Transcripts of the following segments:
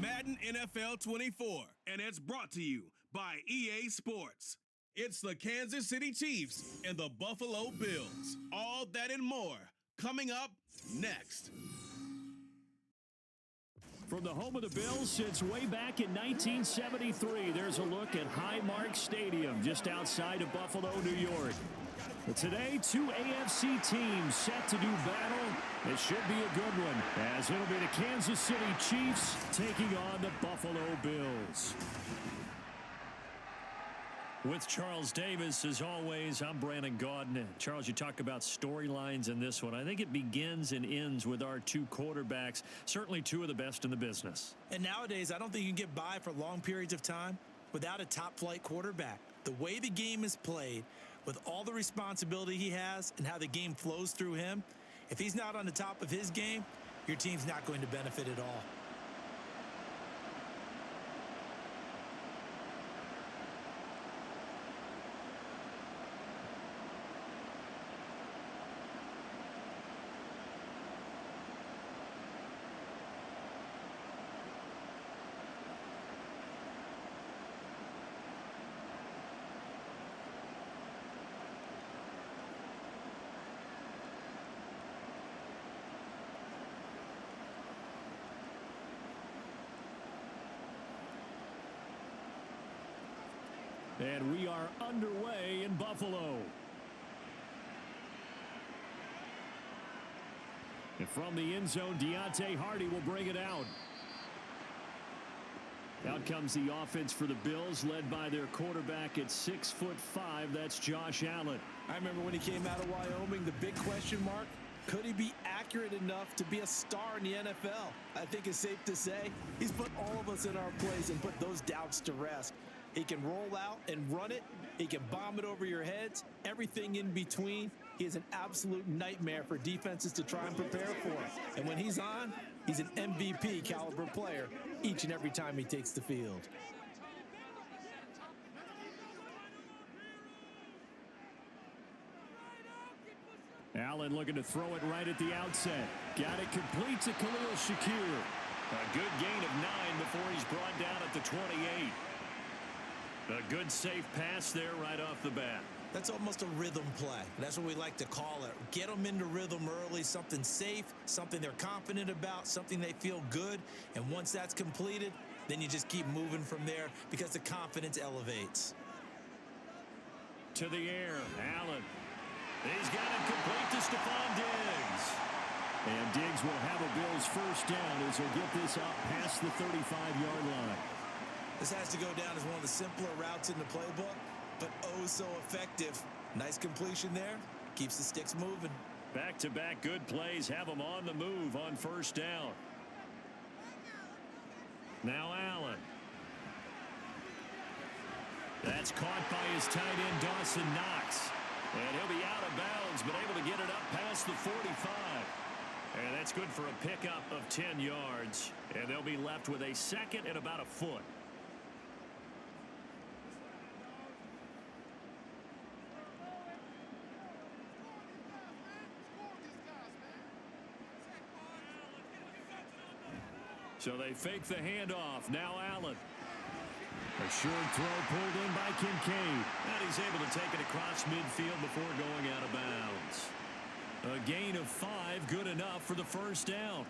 Madden NFL 24, and it's brought to you by EA Sports. It's the Kansas City Chiefs and the Buffalo Bills. All that and more coming up next. From the home of the Bills since way back in 1973, there's a look at Highmark Stadium just outside of Buffalo, New York. But today, two AFC teams set to do battle. It should be a good one, as it'll be the Kansas City Chiefs taking on the Buffalo Bills. With Charles Davis, as always, I'm Brandon Gaudin. Charles, you talk about storylines in this one. I think it begins and ends with our two quarterbacks, certainly two of the best in the business. And nowadays, I don't think you can get by for long periods of time without a top-flight quarterback. The way the game is played, with all the responsibility he has and how the game flows through him, if he's not on the top of his game, your team's not going to benefit at all. And we are underway in Buffalo. And from the end zone, Deontay Hardy will bring it out. Out comes the offense for the Bills, led by their quarterback at 6'5". That's Josh Allen. I remember when he came out of Wyoming, the big question mark, could he be accurate enough to be a star in the NFL? I think it's safe to say he's put all of us in our place and put those doubts to rest. He can roll out and run it. He can bomb it over your heads. Everything in between. He is an absolute nightmare for defenses to try and prepare for. And when he's on, he's an MVP caliber player each and every time he takes the field. Allen looking to throw it right at the outset. Got it complete to Khalil Shakir. A good gain of 9 before he's brought down at the 28. A good safe pass there right off the bat. That's almost a rhythm play. That's what we like to call it. Get them into rhythm early, something safe, something they're confident about, something they feel good. And once that's completed, then you just keep moving from there because the confidence elevates. To the air, Allen. He's got it complete to Stephon Diggs. And Diggs will have a Bills first down as he'll get this up past the 35-yard line. This has to go down as one of the simpler routes in the playbook, but oh so effective. Nice completion there. Keeps the sticks moving. Back-to-back good plays have them on the move on first down. Now Allen. That's caught by his tight end, Dawson Knox. And he'll be out of bounds, but able to get it up past the 45. And that's good for a pickup of 10 yards. And they'll be left with a second and about a foot. So they fake the handoff. Now Allen. A short throw pulled in by Kincaid. And he's able to take it across midfield before going out of bounds. A gain of 5, good enough for the first down.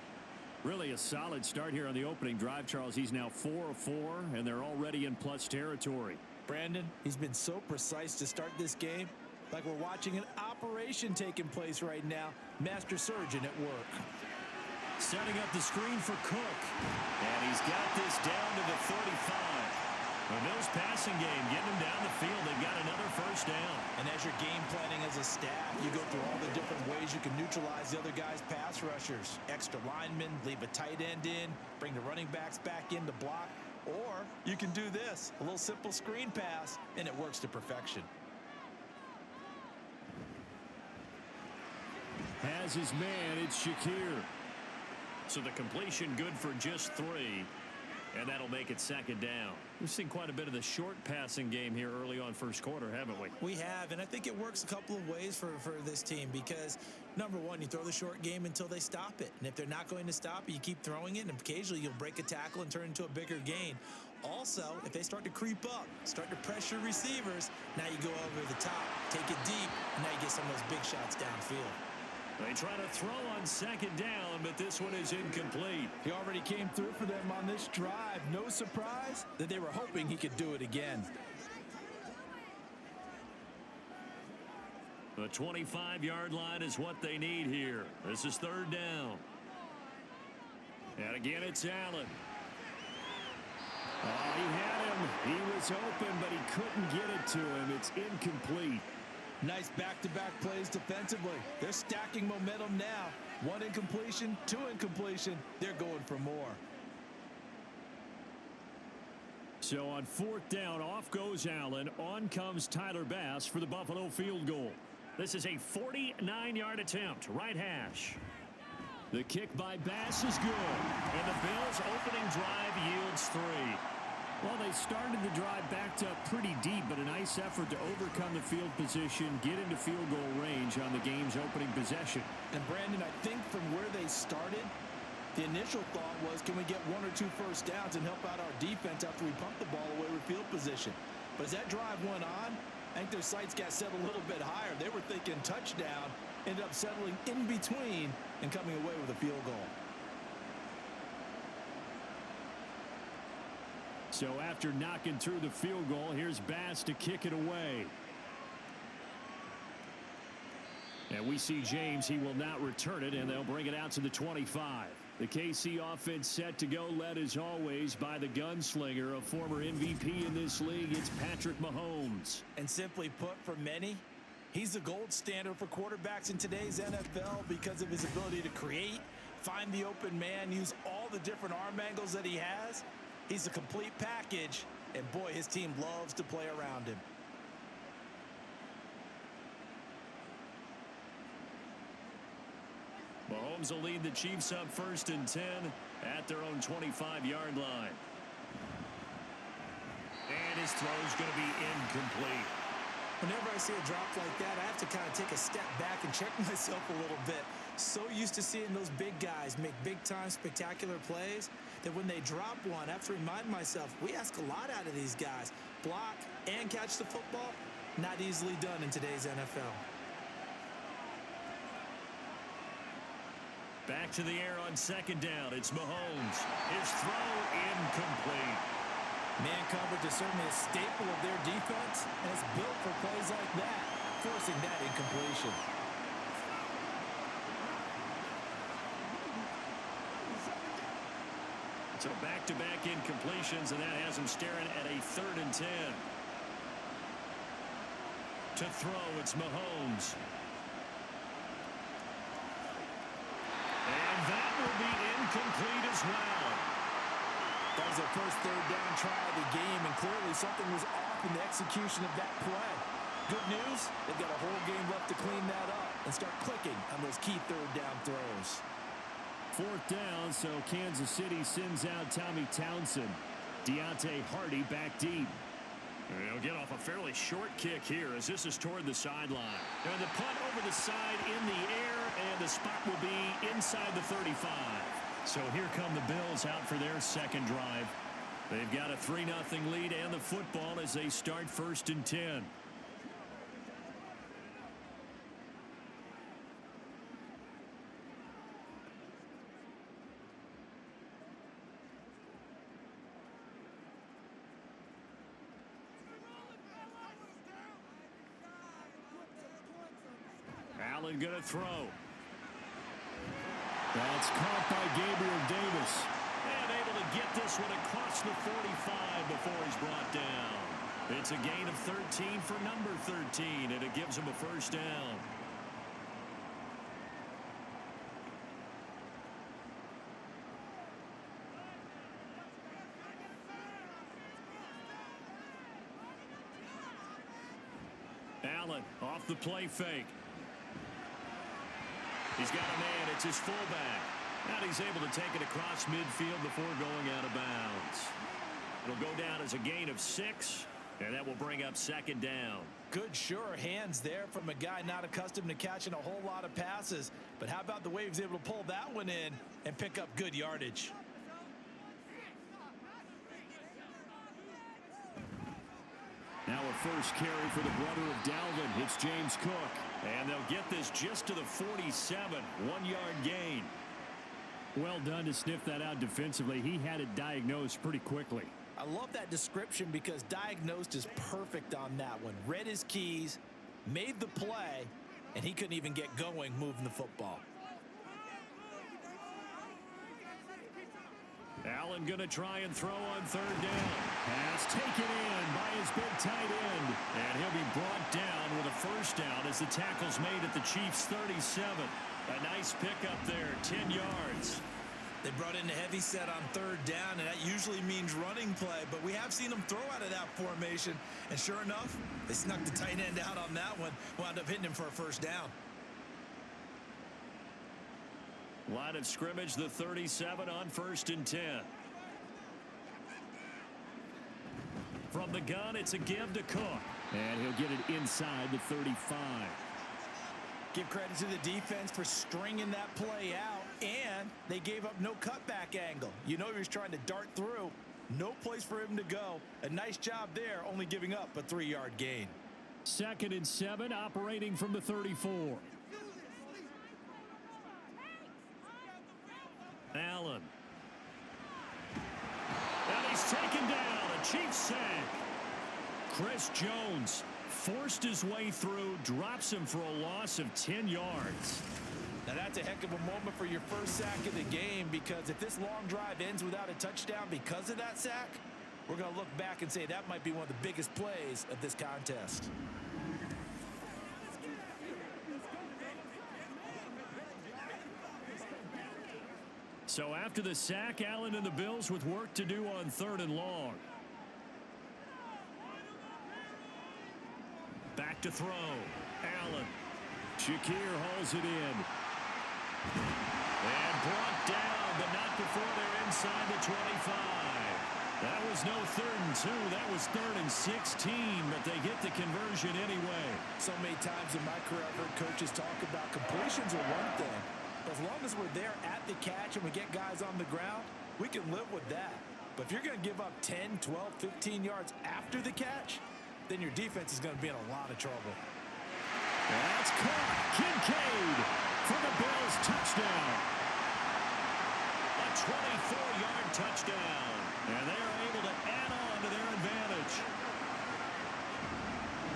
Really a solid start here on the opening drive, Charles. He's now 4 of 4, and they're already in plus territory. Brandon, he's been so precise to start this game. Like we're watching an operation taking place right now. Master surgeon at work. Setting up the screen for Cook. And he's got this down to the 35. The Bills passing game, getting them down the field. They've got another first down. And as you're game planning as a staff, you go through all the different ways you can neutralize the other guy's pass rushers. Extra linemen, leave a tight end in, bring the running backs back in to block. Or you can do this, a little simple screen pass, and it works to perfection. Has his man, it's Shakir. So the completion good for just 3. And that'll make it second down. We've seen quite a bit of the short passing game here early on first quarter, haven't we? We have, and I think it works a couple of ways for this team because, number one, you throw the short game until they stop it. And if they're not going to stop it, you keep throwing it, and occasionally you'll break a tackle and turn into a bigger gain. Also, if they start to creep up, start to pressure receivers, now you go over the top, take it deep, and now you get some of those big shots downfield. They try to throw on second down, but this one is incomplete. He already came through for them on this drive. No surprise that they were hoping he could do it again. The 25-yard line is what they need here. This is third down. And again, it's Allen. Oh, he had him. He was open, but he couldn't get it to him. It's incomplete. Nice back-to-back plays defensively. They're stacking momentum now. One incompletion, two incompletion. They're going for more. So on fourth down, off goes Allen. On comes Tyler Bass for the Buffalo field goal. This is a 49-yard attempt, right hash. The kick by Bass is good. And the Bills' opening drive yields 3. Well, they started the drive backed up pretty deep, but a nice effort to overcome the field position, get into field goal range on the game's opening possession. And, Brandon, I think from where they started, the initial thought was, can we get 1 or 2 first downs and help out our defense after we pump the ball away with field position? But as that drive went on, I think their sights got set a little bit higher. They were thinking touchdown, ended up settling in between and coming away with a field goal. So after knocking through the field goal, here's Bass to kick it away. And we see James. He will not return it, and they'll bring it out to the 25. The KC offense set to go, led as always by the gunslinger, a former MVP in this league. It's Patrick Mahomes. And simply put, for many, he's the gold standard for quarterbacks in today's NFL because of his ability to create, find the open man, use all the different arm angles that he has. He's a complete package, and boy, his team loves to play around him. Mahomes will lead the Chiefs up 1st and 10 at their own 25-yard line. And his throw is going to be incomplete. Whenever I see a drop like that, I have to kind of take a step back and check myself a little bit. So used to seeing those big guys make big-time spectacular plays that when they drop one, I have to remind myself, we ask a lot out of these guys. Block and catch the football, not easily done in today's NFL. Back to the air on second down. It's Mahomes. His throw incomplete. Man coverage is certainly a staple of their defense, and it's built for plays like that, forcing that incompletion. So back-to-back incompletions, and that has him staring at a 3rd and 10. To throw, it's Mahomes. And that will be incomplete as well. That was their first 3rd down try of the game, and clearly something was off in the execution of that play. Good news, they've got a whole game left to clean that up and start clicking on those key 3rd down throws. 4th down, so Kansas City sends out Tommy Townsend. Deontay Hardy back deep. They'll get off a fairly short kick here as this is toward the sideline. And the punt over the side in the air, and the spot will be inside the 35. So here come the Bills out for their second drive. They've got a 3-0 lead and the football as they start 1st and 10. Allen going to throw. That's caught by Gabriel Davis. And able to get this one across the 45 before he's brought down. It's a gain of 13 for number 13, and it gives him a 1st down. Allen off the play fake. He's got a man. It's his fullback. And he's able to take it across midfield before going out of bounds. It'll go down as a gain of 6, and that will bring up second down. Good, sure hands there from a guy not accustomed to catching a whole lot of passes. But how about the way he was able to pull that one in and pick up good yardage? Now a first carry for the brother of Dalvin. It's James Cook. And they'll get this just to the 47. 1-yard gain. Well done to sniff that out defensively. He had it diagnosed pretty quickly. I love that description because diagnosed is perfect on that one. Read his keys, made the play, and he couldn't even get going moving the football. Allen going to try and throw on third down. Pass taken in by his big tight end. And he'll be brought down with a first down as the tackle's made at the Chiefs' 37. A nice pickup there, 10 yards. They brought in a heavy set on third down, and that usually means running play. But we have seen them throw out of that formation. And sure enough, they snuck the tight end out on that one. Wound up hitting him for a first down. Line of scrimmage, the 37 on 1st and 10. From the gun, it's a give to Cook. And he'll get it inside the 35. Give credit to the defense for stringing that play out, and they gave up no cutback angle. You know he was trying to dart through. No place for him to go. A nice job there, only giving up a 3-yard gain. 2nd and 7, operating from the 34. Allen. And he's taken down. A Chiefs sack. Chris Jones forced his way through, drops him for a loss of 10 yards. Now that's a heck of a moment for your first sack of the game, because if this long drive ends without a touchdown because of that sack, we're going to look back and say that might be one of the biggest plays of this contest. So after the sack, Allen and the Bills with work to do on 3rd and long. Back to throw. Allen. Shakir hauls it in. And brought down, but not before they're inside the 25. That was no 3rd and 2. That was 3rd and 16, but they get the conversion anyway. So many times in my career, I've heard coaches talk about completions are one thing. But as long as we're there at the catch and we get guys on the ground, we can live with that. But if you're going to give up 10, 12, 15 yards after the catch, then your defense is going to be in a lot of trouble. That's caught. Kincaid for the Bills touchdown. A 24-yard touchdown. And they are able to add on to their advantage.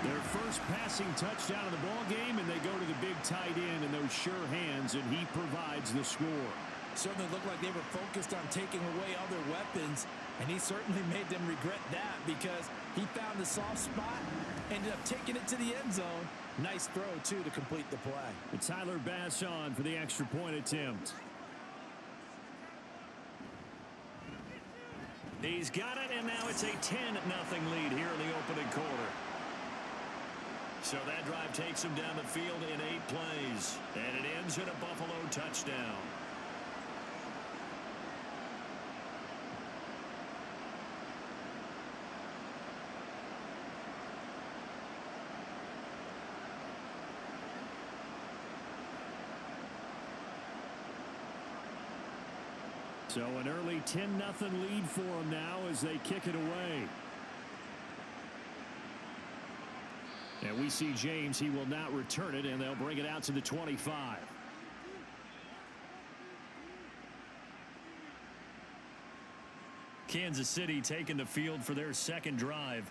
Their first passing touchdown of the ball game, and they go to the big tight end and those sure hands, and he provides the score. Certainly looked like they were focused on taking away other weapons, and he certainly made them regret that because he found the soft spot, ended up taking it to the end zone. Nice throw, too, to complete the play. And Tyler Bass on for the extra point attempt. He's got it, and now it's a 10-0 lead here in the opening quarter. So that drive takes him down the field in 8 plays, and it ends in a Buffalo touchdown. So an early 10-0 lead for them now as they kick it away. And we see James. He will not return it, and they'll bring it out to the 25. Kansas City taking the field for their second drive.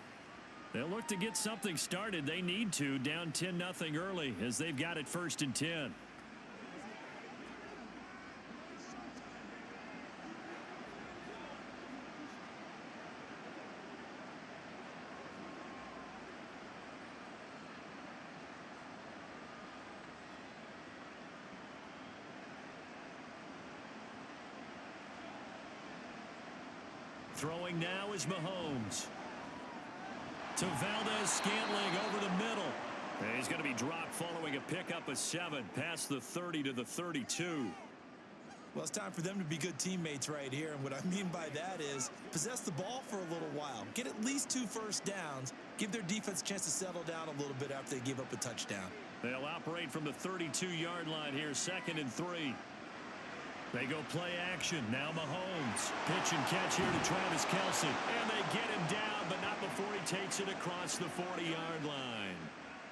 They'll look to get something started. They need to, down 10-0 early as they've got it 1st and 10. Throwing now is Mahomes. To Valdez-Scantling over the middle. And he's going to be dropped following a pickup of 7 past the 30 to the 32. Well, it's time for them to be good teammates right here. And what I mean by that is possess the ball for a little while. Get at least 2 first downs. Give their defense a chance to settle down a little bit after they give up a touchdown. They'll operate from the 32-yard line here, 2nd and 3. They go play action. Now Mahomes. Pitch and catch here to Travis Kelce. And they get him down, but not before he takes it across the 40-yard line.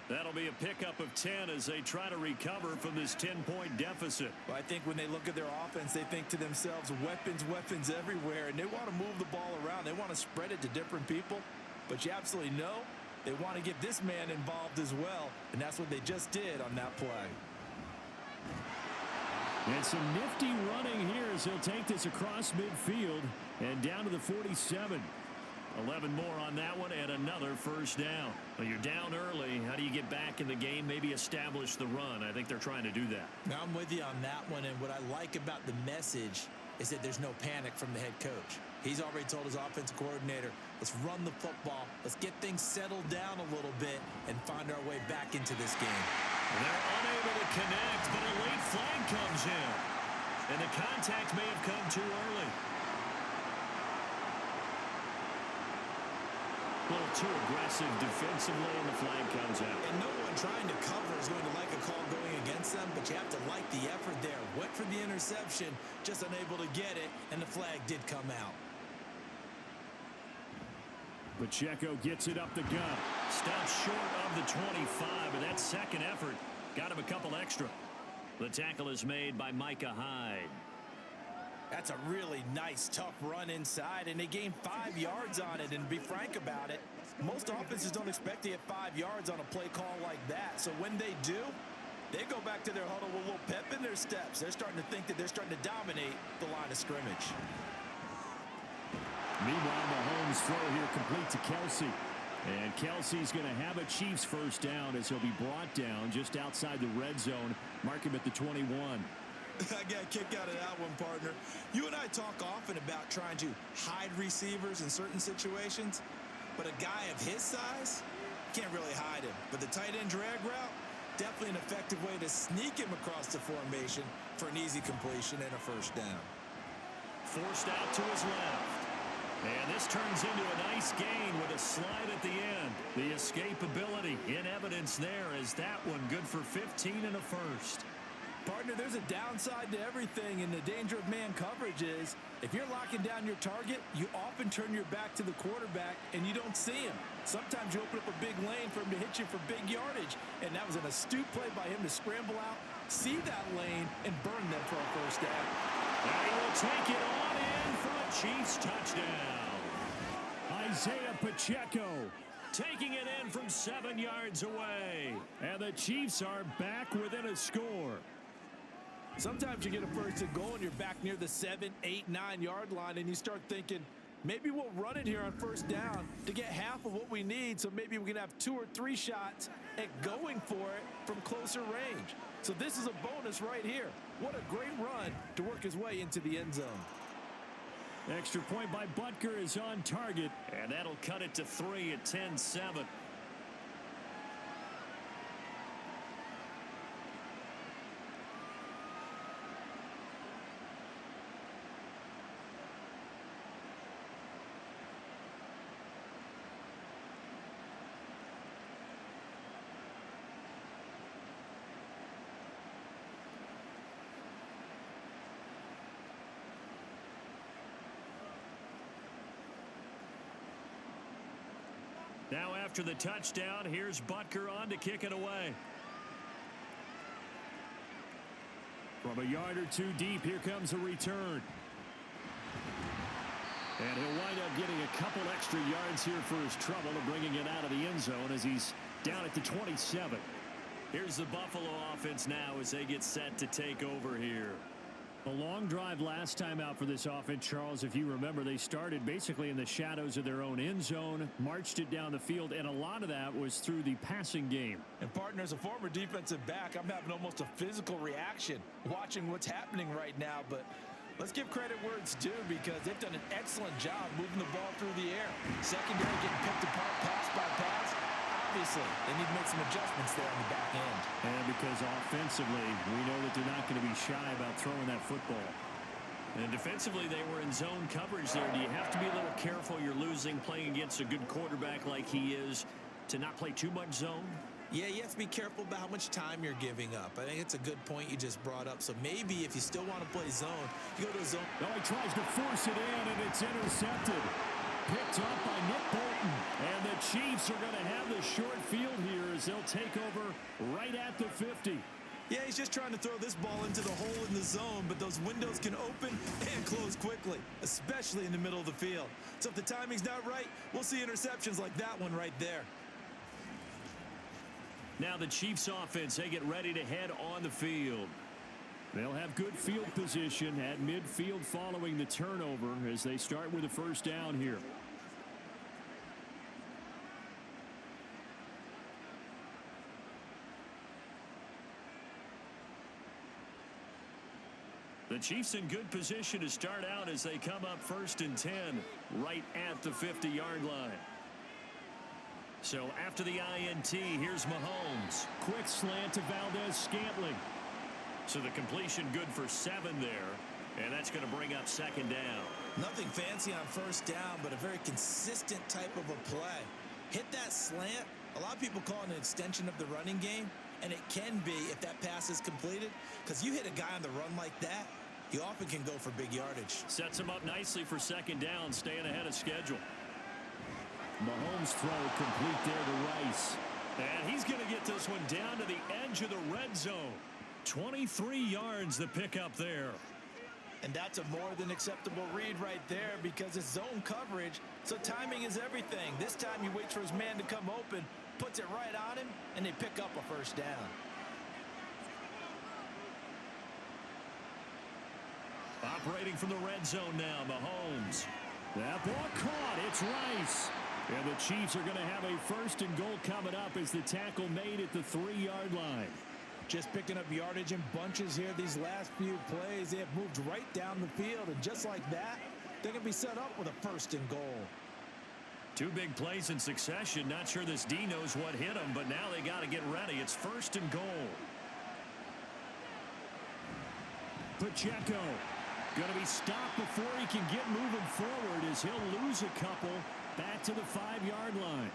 That'll be a pickup of 10 as they try to recover from this 10-point deficit. Well, I think when they look at their offense, they think to themselves, weapons everywhere, and they want to move the ball around. They want to spread it to different people, but you absolutely know they want to get this man involved as well, and that's what they just did on that play. And some nifty running here as he'll take this across midfield and down to the 47. 11 more on that one and another first down. Well, you're down early. How do you get back in the game? Maybe establish the run. I think they're trying to do that. Now, I'm with you on that one, and what I like about the message is that there's no panic from the head coach. He's already told his offensive coordinator, let's run the football, let's get things settled down a little bit and find our way back into this game. They're unable to connect, but a late flag comes in. And the contact may have come too early. A little too aggressive defensively, and the flag comes out. And no one trying to cover is going to like a call going against them, but you have to like the effort there. Went for the interception, just unable to get it, and the flag did come out. Pacheco gets it up the gut. Stops short of the 25, and that second effort got him a couple extra. The tackle is made by Micah Hyde. That's a really nice, tough run inside, and they gained 5 yards on it. And to be frank about it, most offenses don't expect to get 5 yards on a play call like that. So when they do, they go back to their huddle with a little pep in their steps. They're starting to think that they're starting to dominate the line of scrimmage. Meanwhile, Mahomes' throw here complete to Kelce. And Kelce's going to have a Chiefs first down as he'll be brought down just outside the red zone. Mark him at the 21. I got a kick out of that one, partner. You and I talk often about trying to hide receivers in certain situations, but a guy of his size can't really hide him. But the tight end drag route, definitely an effective way to sneak him across the formation for an easy completion and a first down. Forced out to his left. And this turns into a nice gain with a slide at the end. The escapability in evidence there as that one good for 15 and a first. Partner, there's a downside to everything, and the danger of man coverage is if you're locking down your target, you often turn your back to the quarterback and you don't see him. Sometimes you open up a big lane for him to hit you for big yardage, and that was an astute play by him to scramble out, see that lane, and burn them for a first down. And he will take it on in for a Chiefs touchdown. Isaiah Pacheco taking it in from 7 yards away. And the Chiefs are back within a score. Sometimes you get a first and goal and you're back near the 7, 8, 9 yard line and you start thinking, maybe we'll run it here on first down to get half of what we need, so maybe we can have 2 or 3 shots at going for it from closer range. So this is a bonus right here. What a great run to work his way into the end zone. Extra point by Butker is on target. And that'll cut it to 3 at 10-7. Now after the touchdown, here's Butker on to kick it away. From a yard or two deep, here comes a return. And he'll wind up getting a couple extra yards here for his trouble of bringing it out of the end zone as he's down at the 27. Here's the Buffalo offense now as they get set to take over here. A long drive last time out for this offense, Charles. If you remember, they started basically in the shadows of their own end zone, marched it down the field, and a lot of that was through the passing game. And partner, as a former defensive back, I'm having almost a physical reaction watching what's happening right now. But let's give credit where it's due because they've done an excellent job moving the ball through the air. Secondary getting picked apart pass by pass. Obviously, they need to make some adjustments there on the back end. And because offensively, we know that they're not going to be shy about throwing that football. And defensively, they were in zone coverage there. Do you have to be a little careful? You're losing, playing against a good quarterback like he is, to not play too much zone? Yeah, you have to be careful about how much time you're giving up. I think it's a good point you just brought up. So maybe if you still want to play zone, you go to a zone. Oh, he tries to force it in, and it's intercepted. Picked up by Nick Bolton. And the Chiefs are going to have the short field here as they'll take over right at the 50. Yeah, he's just trying to throw this ball into the hole in the zone, but those windows can open and close quickly, especially in the middle of the field. So if the timing's not right, we'll see interceptions like that one right there. Now the Chiefs offense, they get ready to head on the field. They'll have good field position at midfield following the turnover as they start with a first down here. The Chiefs in good position to start out as they come up 1st and 10 right at the 50-yard line. So after the INT, here's Mahomes. Quick slant to Valdez-Scantling. So the completion good for 7 there, and that's going to bring up 2nd down. Nothing fancy on first down, but a very consistent type of a play. Hit that slant. A lot of people call it an extension of the running game, and it can be if that pass is completed, because you hit a guy on the run like that, you often can go for big yardage. Sets him up nicely for 2nd down, staying ahead of schedule. Mahomes' throw complete there to Rice. And he's going to get this one down to the edge of the red zone. 23 yards the pickup there. And that's a more than acceptable read right there because it's zone coverage, so timing is everything. This time he waits for his man to come open, puts it right on him, and they pick up a first down. Operating from the red zone now, Mahomes. That ball caught. It's Rice. And the Chiefs are going to have a 1st and goal coming up as the tackle made at the 3-yard line. Just picking up yardage in bunches here these last few plays. They have moved right down the field, and just like that, they're going to be set up with a 1st and goal. 2 big plays in succession. Not sure this D knows what hit him, but now they got to get ready. It's 1st and goal. Pacheco going to be stopped before he can get moving forward as he'll lose a couple back to the 5-yard line.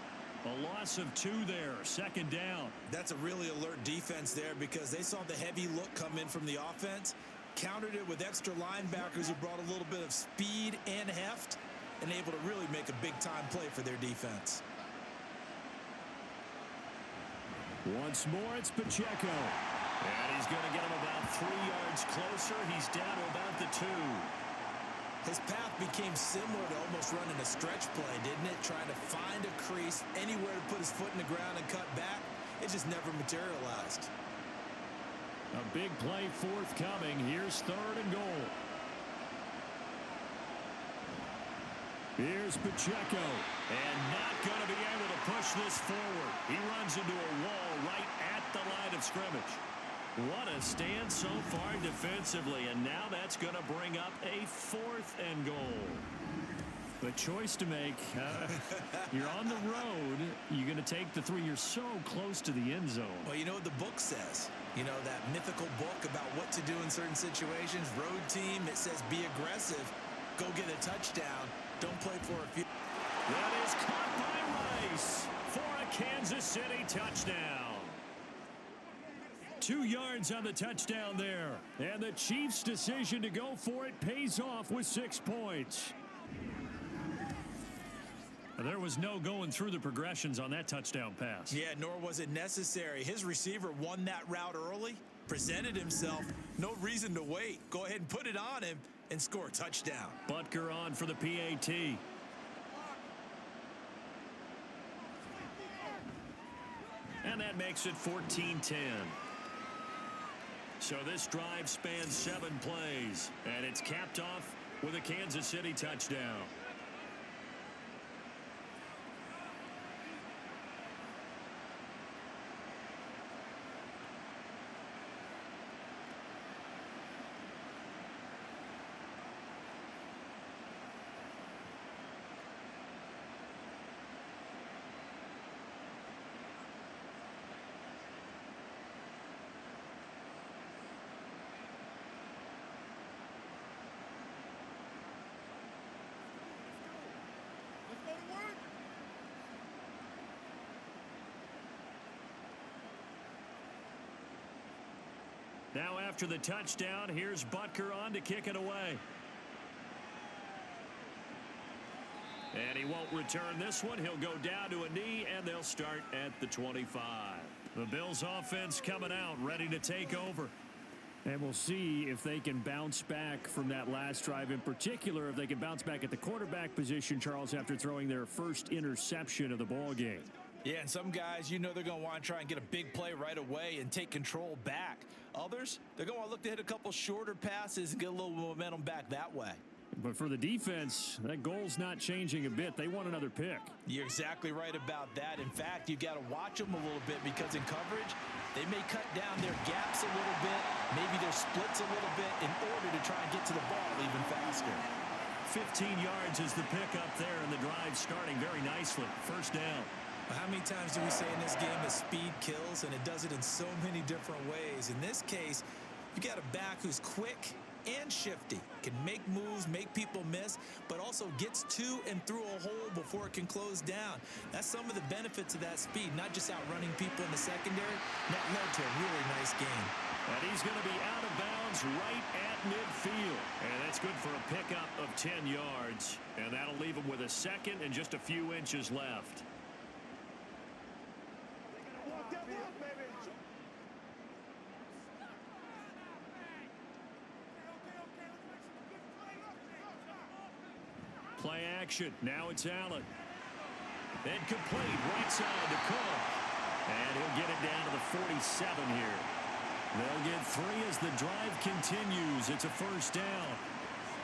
A loss of 2 there, 2nd down. That's a really alert defense there because they saw the heavy look come in from the offense, countered it with extra linebackers who brought a little bit of speed and heft, and able to really make a big-time play for their defense. Once more, it's Pacheco. And he's going to get him about 3 yards closer. He's down to about the 2. His path became similar to almost running a stretch play, didn't it? Trying to find a crease, anywhere to put his foot in the ground and cut back. It just never materialized. A big play forthcoming. Here's 3rd and goal. Here's Pacheco. And not going to be able to push this forward. He runs into a wall right at the line of scrimmage. What a stand so far defensively, and now that's going to bring up a 4th and goal. The choice to make. You're on the road. You're going to take the 3. You're so close to the end zone. Well, you know what the book says. You know, that mythical book about what to do in certain situations. Road team, it says be aggressive. Go get a touchdown. Don't play for a few. That is caught by Rice for a Kansas City touchdown. 2 yards on the touchdown there. And the Chiefs' decision to go for it pays off with 6 points. There was no going through the progressions on that touchdown pass. Yeah, nor was it necessary. His receiver won that route early, presented himself. No reason to wait. Go ahead and put it on him and score a touchdown. Butker on for the PAT. And that makes it 14-10. So this drive spans 7 plays, and it's capped off with a Kansas City touchdown. Now after the touchdown, here's Butker on to kick it away. And he won't return this one. He'll go down to a knee, and they'll start at the 25. The Bills offense coming out, ready to take over. And we'll see if they can bounce back from that last drive. In particular, if they can bounce back at the quarterback position, Charles, after throwing their first interception of the ball game. Yeah, and some guys, they're going to want to try and get a big play right away and take control back. Others, they're going to look to hit a couple shorter passes and get a little momentum back that way. But for the defense, that goal's not changing a bit. They want another pick. You're exactly right about that. In fact, you've got to watch them a little bit because in coverage, they may cut down their gaps a little bit, maybe their splits a little bit in order to try and get to the ball even faster. 15 yards is the pickup there, and the drive starting very nicely. First down. How many times do we say in this game that speed kills, and it does it in so many different ways? In this case, you got a back who's quick and shifty, can make moves, make people miss, but also gets to and through a hole before it can close down. That's some of the benefits of that speed, not just outrunning people in the secondary. That led to a really nice game. And he's going to be out of bounds right at midfield. And that's good for a pickup of 10 yards. And that'll leave him with a second and just a few inches left. Play action. Now it's Allen. And complete right side to Cook. And he'll get it down to the 47 here. They'll get 3 as the drive continues. It's a first down.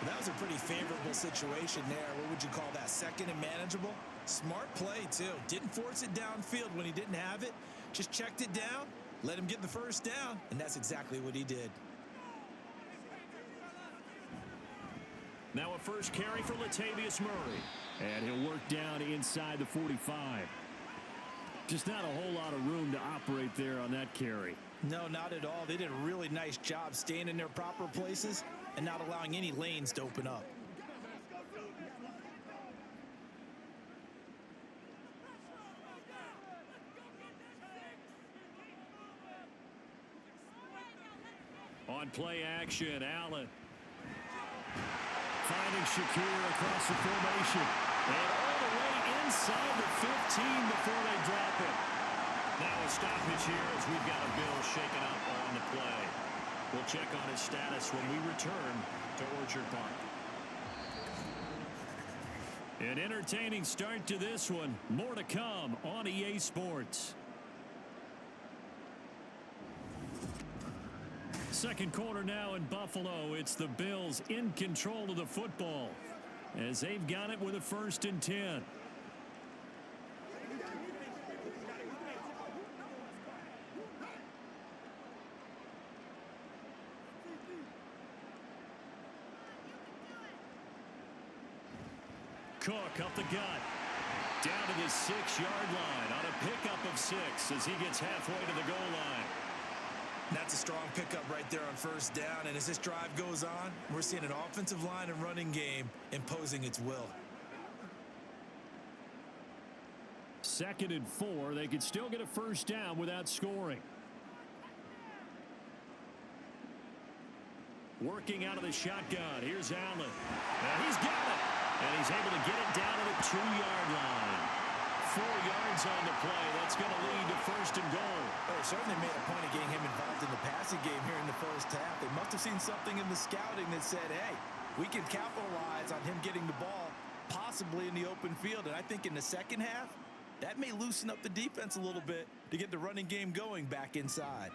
That was a pretty favorable situation there. What would you call that? Second and manageable? Smart play, too. Didn't force it downfield when he didn't have it. Just checked it down, let him get the first down, and that's exactly what he did. Now a first carry for Latavius Murray. And he'll work down inside the 45. Just not a whole lot of room to operate there on that carry. No, not at all. They did a really nice job staying in their proper places and not allowing any lanes to open up. On play action, Allen. Finding Shakir across the formation. And all the way inside the 15 before they drop it. Now a stoppage here as we've got a Bill shaken up on the play. We'll check on his status when we return to Orchard Park. An entertaining start to this one. More to come on EA Sports. Second quarter now in Buffalo. It's the Bills in control of the football as they've got it with a 1st and 10. Cook up the gut. Down to the 6-yard line on a pickup of 6 as he gets halfway to the goal line. That's a strong pickup right there on first down, and as this drive goes on, we're seeing an offensive line and running game imposing its will. 2nd and 4. They could still get a first down without scoring. Working out of the shotgun. Here's Allen. And he's got it. And he's able to get it down to the 2-yard line. 4 yards on the play. That's going to lead to 1st and goal. Well, they certainly made a point of getting him involved in the passing game here in the first half. They must have seen something in the scouting that said, hey, we can capitalize on him getting the ball possibly in the open field. And I think in the second half, that may loosen up the defense a little bit to get the running game going back inside.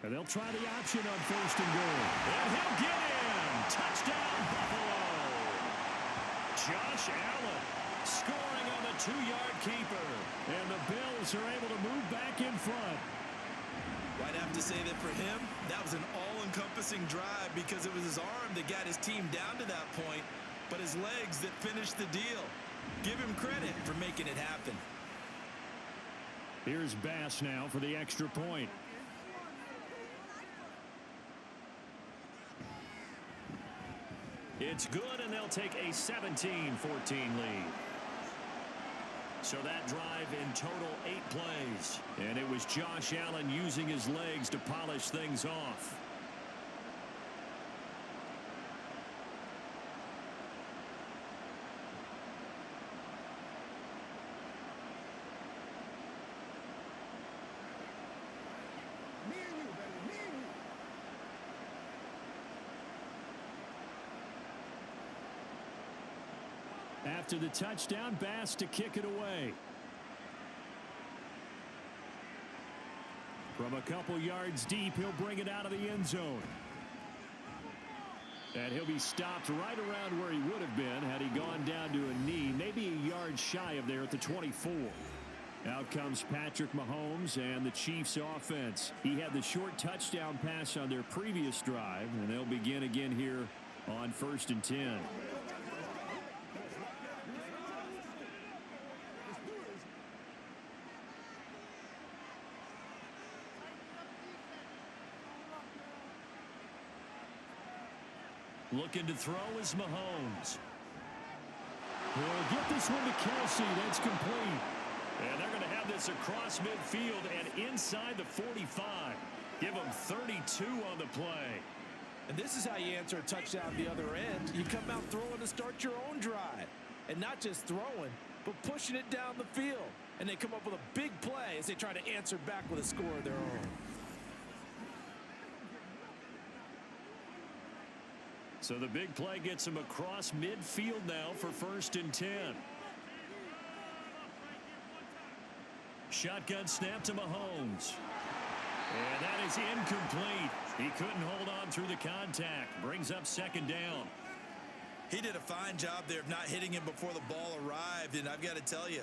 And they'll try the option on 1st and goal. And he'll get in. Touchdown, Buffalo. Josh Allen scoring on the 2-yard keeper. And the Bills are able to move back in front. I'd have to say that for him, that was an all-encompassing drive because it was his arm that got his team down to that point, but his legs that finished the deal. Give him credit for making it happen. Here's Bass now for the extra point. It's good, and they'll take a 17-14 lead. So that drive in total 8 plays. And it was Josh Allen using his legs to polish things off. After the touchdown, Bass to kick it away. From a couple yards deep, he'll bring it out of the end zone. And he'll be stopped right around where he would have been had he gone down to a knee, maybe a yard shy of there at the 24. Out comes Patrick Mahomes and the Chiefs offense. He had the short touchdown pass on their previous drive, and they'll begin again here on 1st and 10. Looking to throw is Mahomes. He'll get this one to Kelsey. That's complete. And they're going to have this across midfield and inside the 45. Give them 32 on the play. And this is how you answer a touchdown the other end. You come out throwing to start your own drive. And not just throwing, but pushing it down the field. And they come up with a big play as they try to answer back with a score of their own. So the big play gets him across midfield now for 1st and 10. Shotgun snap to Mahomes. And that is incomplete. He couldn't hold on through the contact. Brings up 2nd down. He did a fine job there of not hitting him before the ball arrived, and I've got to tell you,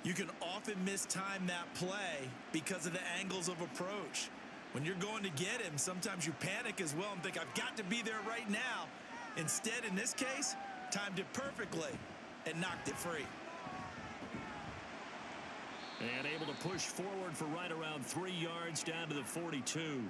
you can often mistime that play because of the angles of approach. When you're going to get him, sometimes you panic as well and think, I've got to be there right now. Instead, in this case, timed it perfectly and knocked it free. And able to push forward for right around 3 yards down to the 42.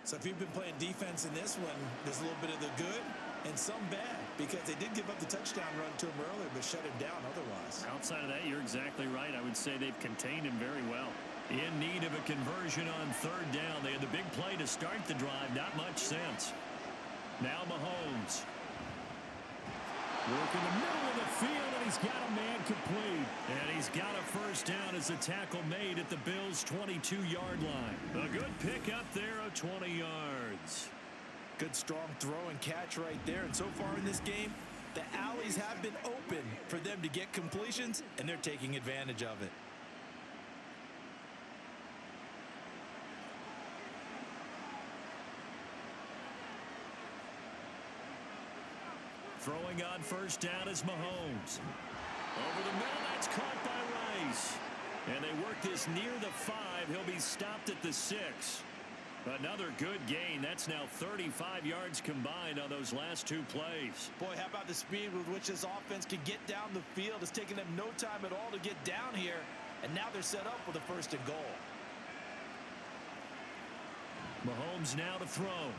So if you've been playing defense in this one, there's a little bit of the good and some bad, because they did give up the touchdown run to him earlier, but shut him down otherwise. Outside of that, you're exactly right. I would say they've contained him very well. In need of a conversion on 3rd down. They had the big play to start the drive. Not much sense. Now Mahomes. Work in the middle of the field, and he's got a man complete. And he's got a 1st down as the tackle made at the Bills' 22-yard line. A good pick up there of 20 yards. Good strong throw and catch right there. And so far in this game, the alleys have been open for them to get completions, and they're taking advantage of it. Throwing on 1st down is Mahomes. Over the middle, that's caught by Rice. And they work this near the 5. He'll be stopped at the 6. Another good gain. That's now 35 yards combined on those last 2 plays. Boy, how about the speed with which this offense can get down the field? It's taken them no time at all to get down here. And now they're set up with a 1st and goal. Mahomes now to throw.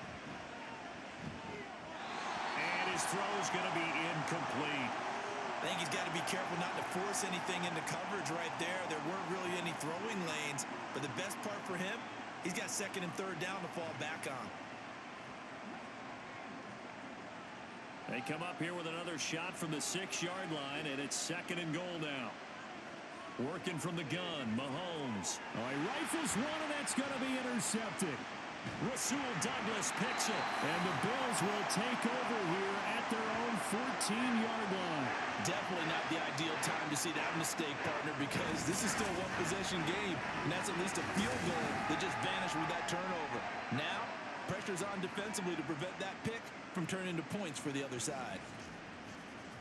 His throw is going to be incomplete. I think he's got to be careful not to force anything into coverage right there. There weren't really any throwing lanes, but the best part for him, he's got 2nd and 3rd down to fall back on. They come up here with another shot from the 6-yard line, and it's 2nd and goal now. Working from the gun, Mahomes. Oh, he rifles one, and that's going to be intercepted. Rasul Douglas picks it. And the Bills will take over here at their own 14-yard line. Definitely not the ideal time to see that mistake, partner, because this is still a one-possession game, and that's at least a field goal that just vanished with that turnover. Now, pressure's on defensively to prevent that pick from turning into points for the other side.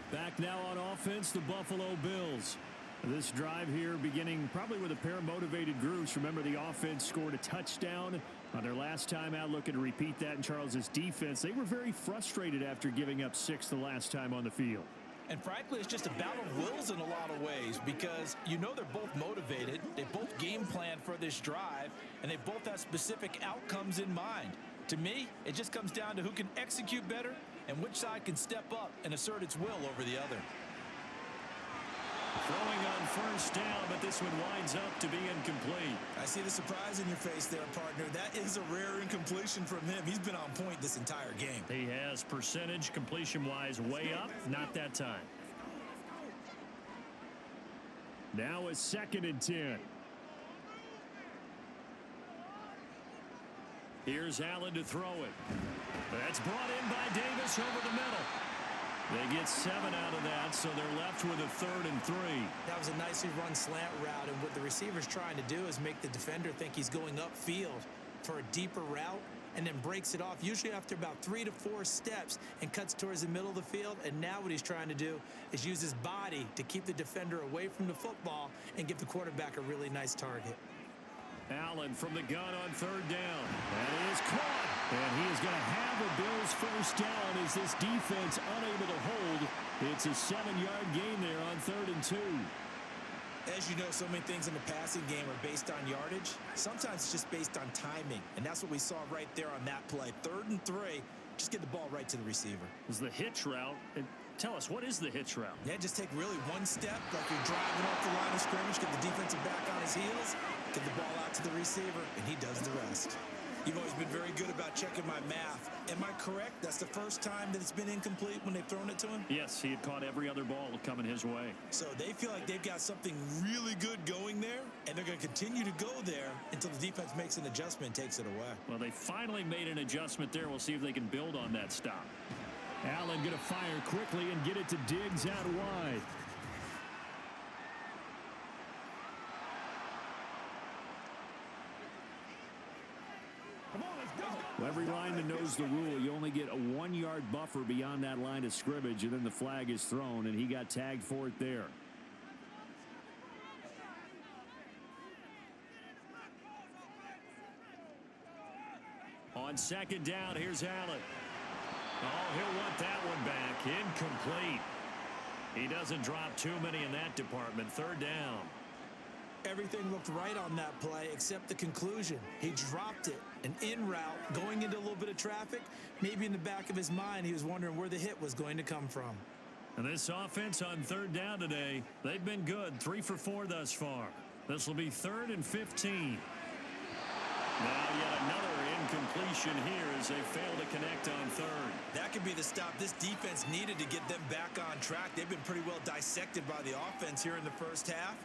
Back now on offense, the Buffalo Bills. This drive here beginning probably with a pair of motivated groups. Remember, the offense scored a touchdown on their last time out. Looking to repeat that in Charles's defense. They were very frustrated after giving up 6 the last time on the field. And frankly, it's just a battle of wills in a lot of ways, because you know they're both motivated. They both game plan for this drive, and they both have specific outcomes in mind. To me, it just comes down to who can execute better and which side can step up and assert its will over the other. Throwing on first down, but this one winds up to be incomplete. I see the surprise in your face there, partner. That is a rare incompletion from him. He's been on point this entire game. He has percentage completion-wise way up, not that time. Now a 2nd and 10. Here's Allen to throw it. That's brought in by Davis over the middle. They get 7 out of that, so they're left with a 3rd and 3. That was a nicely run slant route, and what the receiver's trying to do is make the defender think he's going upfield for a deeper route and then breaks it off, usually after about 3 to 4 steps, and cuts towards the middle of the field. And now what he's trying to do is use his body to keep the defender away from the football and give the quarterback a really nice target. Allen from the gun on 3rd down. That is caught. And he is going to have a Bills first down as this defense unable to hold. It's a 7-yard gain there on 3rd and 2. As you know, so many things in the passing game are based on yardage. Sometimes it's just based on timing, and that's what we saw right there on that play. 3rd and 3, just get the ball right to the receiver. It was the hitch route. And tell us, what is the hitch route? Yeah, just take really one step, like you're driving off the line of scrimmage, get the defensive back on his heels, get the ball out to the receiver, and he does the rest. You've always been very good about checking my math. Am I correct? That's the first time that it's been incomplete when they've thrown it to him? Yes, he had caught every other ball coming his way. So they feel like they've got something really good going there, and they're going to continue to go there until the defense makes an adjustment and takes it away. Well, they finally made an adjustment there. We'll see if they can build on that stop. Allen going to fire quickly and get it to Diggs out wide. Well, every lineman knows the rule. You only get a 1-yard buffer beyond that line of scrimmage, and then the flag is thrown, and he got tagged for it there. On 2nd down, here's Allen. Oh, he'll want that one back. Incomplete. He doesn't drop too many in that department. 3rd down. Everything looked right on that play except the conclusion. He dropped it, and en route, going into a little bit of traffic, maybe in the back of his mind, he was wondering where the hit was going to come from. And this offense on 3rd down today, they've been good. 3 for 4 thus far. This will be 3rd and 15. Now yet another incompletion here as they fail to connect on 3rd. That could be the stop this defense needed to get them back on track. They've been pretty well dissected by the offense here in the first half.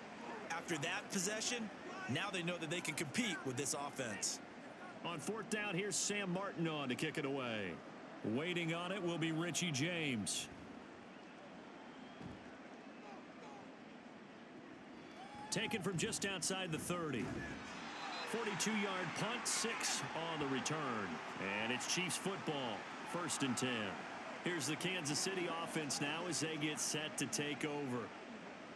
After that possession, now they know that they can compete with this offense. On 4th down, here's Sam Martin on to kick it away. Waiting on it will be Richie James. Taken from just outside the 30. 42-yard punt, 6 on the return. And it's Chiefs football, 1st and 10. Here's the Kansas City offense now as they get set to take over.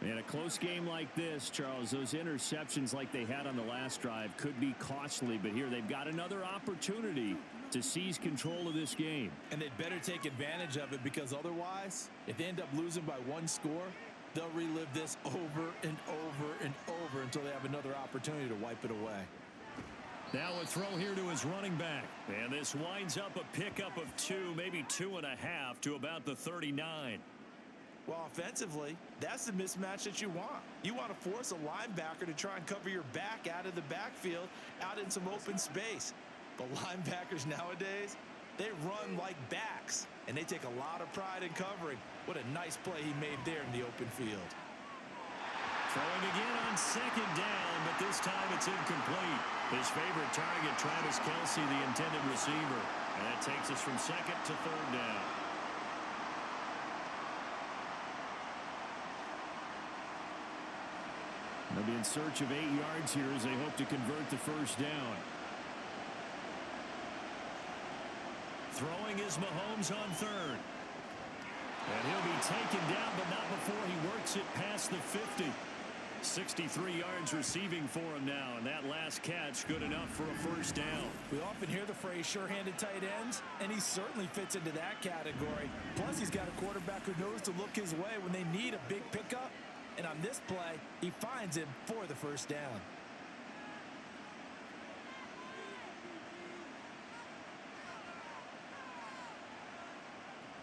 In a close game like this, Charles, those interceptions like they had on the last drive could be costly, but here they've got another opportunity to seize control of this game. And they'd better take advantage of it, because otherwise, if they end up losing by 1 score, they'll relive this over and over and over until they have another opportunity to wipe it away. Now a throw here to his running back. And this winds up a pickup of 2, maybe 2.5 to about the 39. Well, offensively, that's the mismatch that you want. You want to force a linebacker to try and cover your back out of the backfield, out in some open space. But linebackers nowadays, they run like backs, and they take a lot of pride in covering. What a nice play he made there in the open field. Throwing again on 2nd down, but this time it's incomplete. His favorite target, Travis Kelce, the intended receiver. And that takes us from 2nd to 3rd down. They'll be in search of 8 yards here as they hope to convert the first down. Throwing is Mahomes on 3rd. And he'll be taken down, but not before he works it past the 50. 63 yards receiving for him now, and that last catch good enough for a first down. We often hear the phrase sure-handed tight ends, and he certainly fits into that category. Plus, he's got a quarterback who knows to look his way when they need a big pickup. And on this play, he finds him for the first down.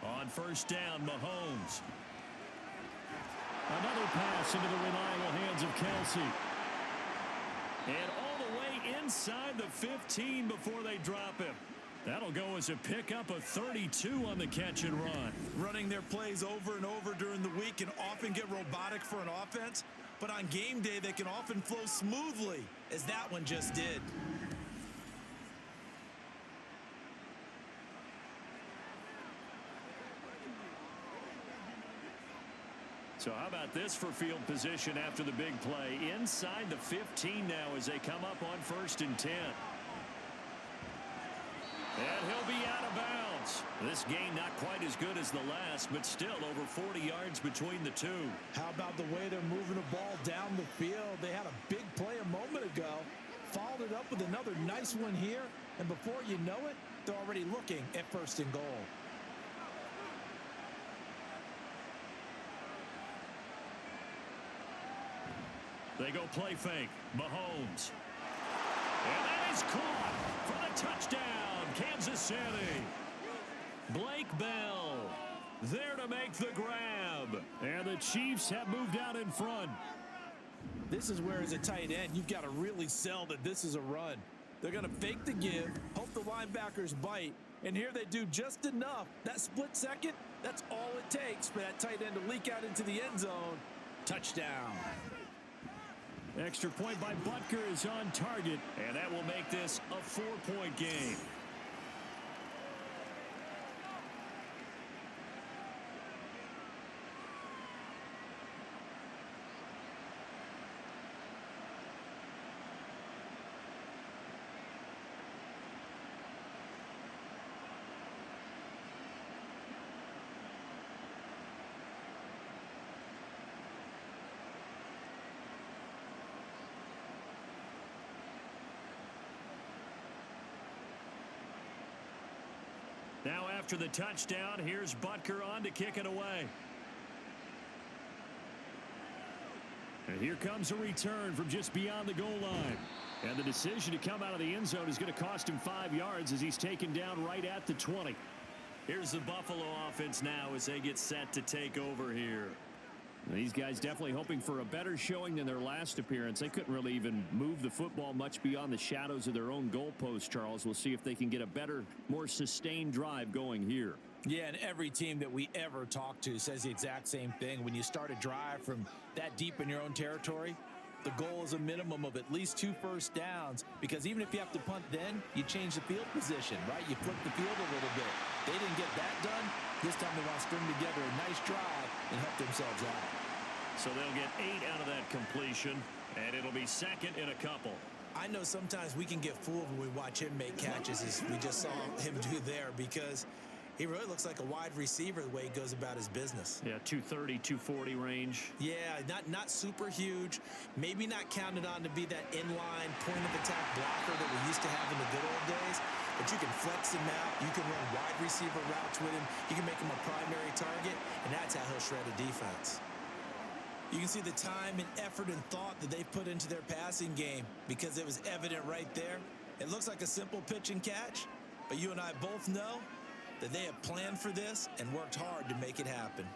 On 1st down, Mahomes. Another pass into the reliable hands of Kelsey. And all the way inside the 15 before they drop him. That'll go as a pickup of 32 on the catch and run. Running their plays over and over during the week can often get robotic for an offense, but on game day they can often flow smoothly, as that one just did. So how about this for field position after the big play? Inside the 15 now as they come up on 1st and 10. And he'll be out of bounds. This gain not quite as good as the last, but still over 40 yards between the two. How about the way they're moving the ball down the field? They had a big play a moment ago, followed it up with another nice one here, and before you know it, they're already looking at 1st and goal. They go play fake. Mahomes. And that is caught for the touchdown, Kansas City. Blake Bell there to make the grab. And the Chiefs have moved out in front. This is where, as a tight end, you've got to really sell that this is a run. They're going to fake the give, hope the linebackers bite, and here they do just enough. That split second, that's all it takes for that tight end to leak out into the end zone. Touchdown. Extra point by Butker is on target, and that will make this a 4-point game. Now after the touchdown, here's Butker on to kick it away. And here comes a return from just beyond the goal line. And the decision to come out of the end zone is going to cost him 5 yards as he's taken down right at the 20. Here's the Buffalo offense now as they get set to take over here. These guys definitely hoping for a better showing than their last appearance. They couldn't really even move the football much beyond the shadows of their own goalpost, Charles. We'll see if they can get a better, more sustained drive going here. Yeah, and every team that we ever talk to says the exact same thing. When you start a drive from that deep in your own territory, the goal is a minimum of at least 2 first downs, because even if you have to punt then, you change the field position, right? You flip the field a little bit. They didn't get that done. This time they want to string together a nice drive and help themselves out. So they'll get 8 out of that completion, and it'll be 2nd and a couple. I know sometimes we can get fooled when we watch him make catches, as we just saw him do there, because he really looks like a wide receiver the way he goes about his business. Yeah, 230, 240 range. Yeah, not super huge. Maybe not counted on to be that inline point-of-attack blocker that we used to have in the good old days. But you can flex him out. You can run wide receiver routes with him. You can make him a primary target, and that's how he'll shred a defense. You can see the time and effort and thought that they've put into their passing game, because it was evident right there. It looks like a simple pitch and catch, but you and I both know that they have planned for this and worked hard to make it happen.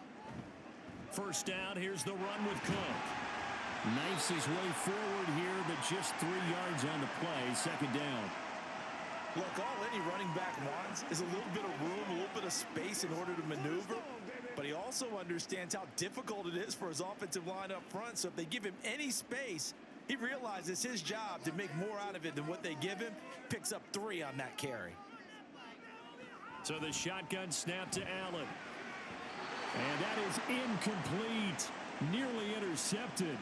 First down, here's the run with Cook. Knifes his way forward here, but just 3 yards on the play. 2nd down. Look, all any running back wants is a little bit of room, a little bit of space in order to maneuver. But he also understands how difficult it is for his offensive line up front. So if they give him any space, he realizes his job to make more out of it than what they give him. Picks up 3 on that carry. So the shotgun snap to Allen. And that is incomplete. Nearly intercepted.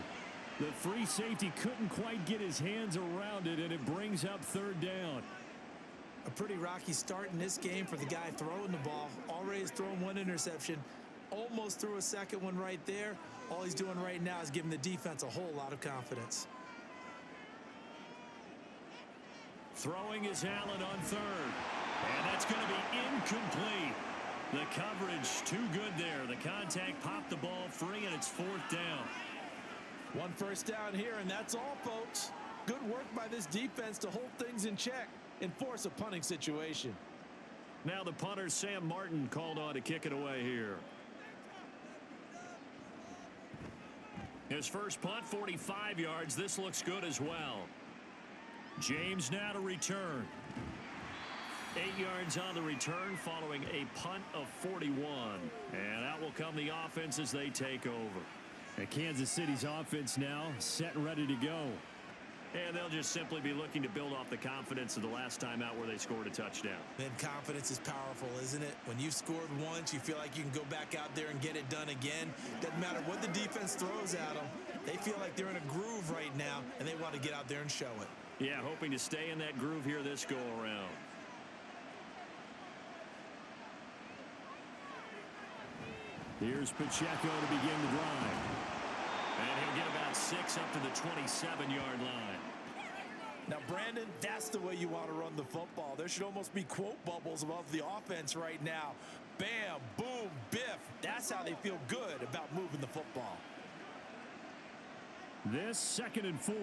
The free safety couldn't quite get his hands around it, and it brings up 3rd down. A pretty rocky start in this game for the guy throwing the ball. Already has thrown 1 interception. Almost threw a 2nd one right there. All he's doing right now is giving the defense a whole lot of confidence. Throwing is Allen on 3rd. And that's going to be incomplete. The coverage too good there. The contact popped the ball free, and it's 4th down. 1 first down here, and that's all, folks. Good work by this defense to hold things in check and force a punting situation. Now the punter, Sam Martin, called on to kick it away here. His first punt, 45 yards. This looks good as well. James now to return. 8 yards on the return following a punt of 41. And out will come the offense as they take over. And Kansas City's offense now set and ready to go. And they'll just simply be looking to build off the confidence of the last time out where they scored a touchdown. Then confidence is powerful, isn't it? When you've scored once, you feel like you can go back out there and get it done again. Doesn't matter what the defense throws at them. They feel like they're in a groove right now, and they want to get out there and show it. Yeah, hoping to stay in that groove here this go-around. Here's Pacheco to begin the drive. And he'll get about 6 up to the 27-yard line. Now, Brandon, that's the way you want to run the football. There should almost be quote bubbles above the offense right now. Bam, boom, biff. That's how they feel good about moving the football. This 2nd and 4.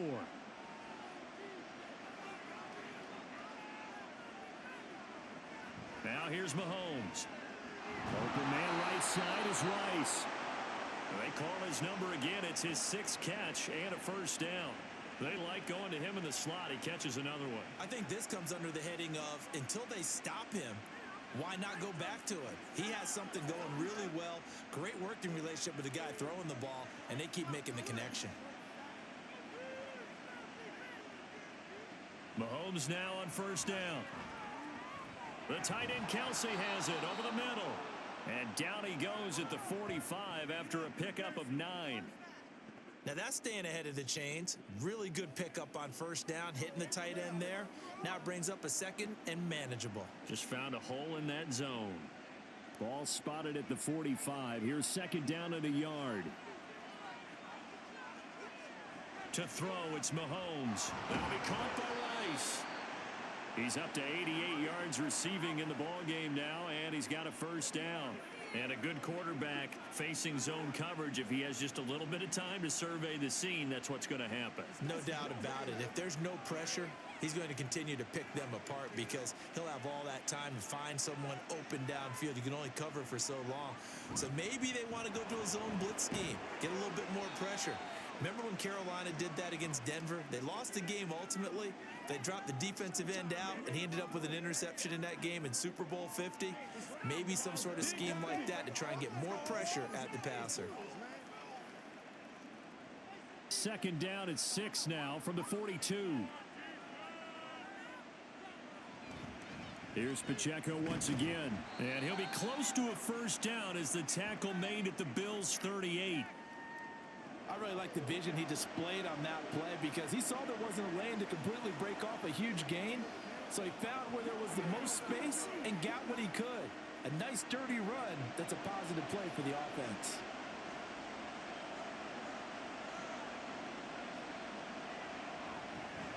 Now here's Mahomes. Open man right side is Rice. They call his number again. It's his 6th catch and a first down. They like going to him in the slot. He catches another one. I think this comes under the heading of until they stop him, why not go back to it? He has something going really well. Great working relationship with the guy throwing the ball, and they keep making the connection. Mahomes now on first down. The tight end Kelsey has it over the middle. And down he goes at the 45 after a pickup of 9. Now that's staying ahead of the chains. Really good pickup on first down, hitting the tight end there. Now it brings up a 2nd and manageable. Just found a hole in that zone. Ball spotted at the 45. Here's 2nd down and a yard. To throw, it's Mahomes. That'll be caught by Rice. He's up to 88 yards receiving in the ball game now, and he's got a first down. And a good quarterback facing zone coverage. If he has just a little bit of time to survey the scene, that's what's going to happen. No doubt about it. If there's no pressure, he's going to continue to pick them apart because he'll have all that time to find someone open downfield. You can only cover for so long. So maybe they want to go to a zone blitz scheme, get a little bit more pressure. Remember when Carolina did that against Denver? They lost the game ultimately. They dropped the defensive end out, and he ended up with an interception in that game in Super Bowl 50. Maybe some sort of scheme like that to try and get more pressure at the passer. 2nd down at 6 now from the 42. Here's Pacheco once again. And he'll be close to a first down as the tackle made at the Bills' 38. I really like the vision he displayed on that play because he saw there wasn't a lane to completely break off a huge gain. So he found where there was the most space and got what he could. A nice dirty run that's a positive play for the offense.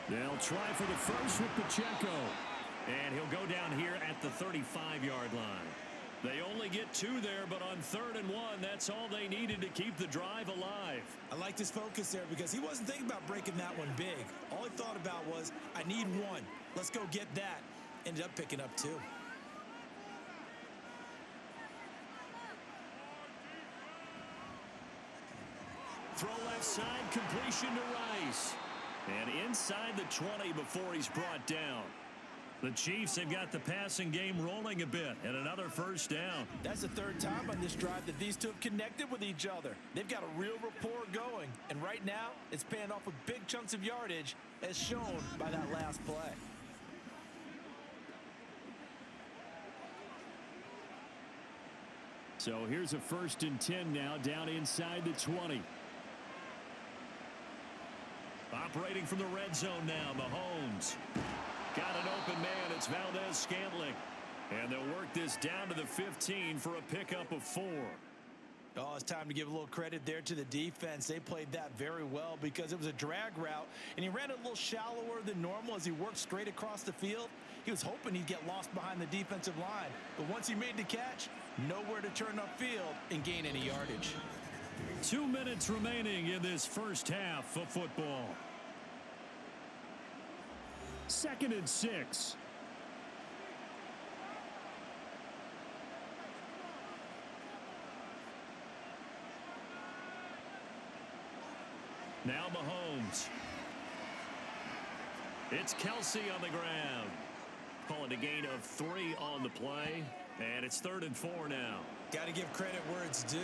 They'll try for the first with Pacheco. And he'll go down here at the 35-yard line. They only get 2 there, but on 3rd and 1, that's all they needed to keep the drive alive. I like his focus there because he wasn't thinking about breaking that one big. All he thought about was, I need 1. Let's go get that. Ended up picking up 2. Throw left side, completion to Rice. And inside the 20 before he's brought down. The Chiefs have got the passing game rolling a bit, and another first down. That's the 3rd time on this drive that these two have connected with each other. They've got a real rapport going, and right now it's paying off with big chunks of yardage as shown by that last play. So here's a 1st and 10 now down inside the 20. Operating from the red zone now, Mahomes. Got an open man. It's Valdez-Scantling. And they'll work this down to the 15 for a pickup of 4. Oh, it's time to give a little credit there to the defense. They played that very well because it was a drag route, and he ran it a little shallower than normal as he worked straight across the field. He was hoping he'd get lost behind the defensive line, but once he made the catch, nowhere to turn upfield and gain any yardage. 2 minutes remaining in this first half of football. 2nd and 6. Now Mahomes. It's Kelsey on the ground. Calling a gain of 3 on the play. And it's 3rd and 4 now. Got to give credit where it's due.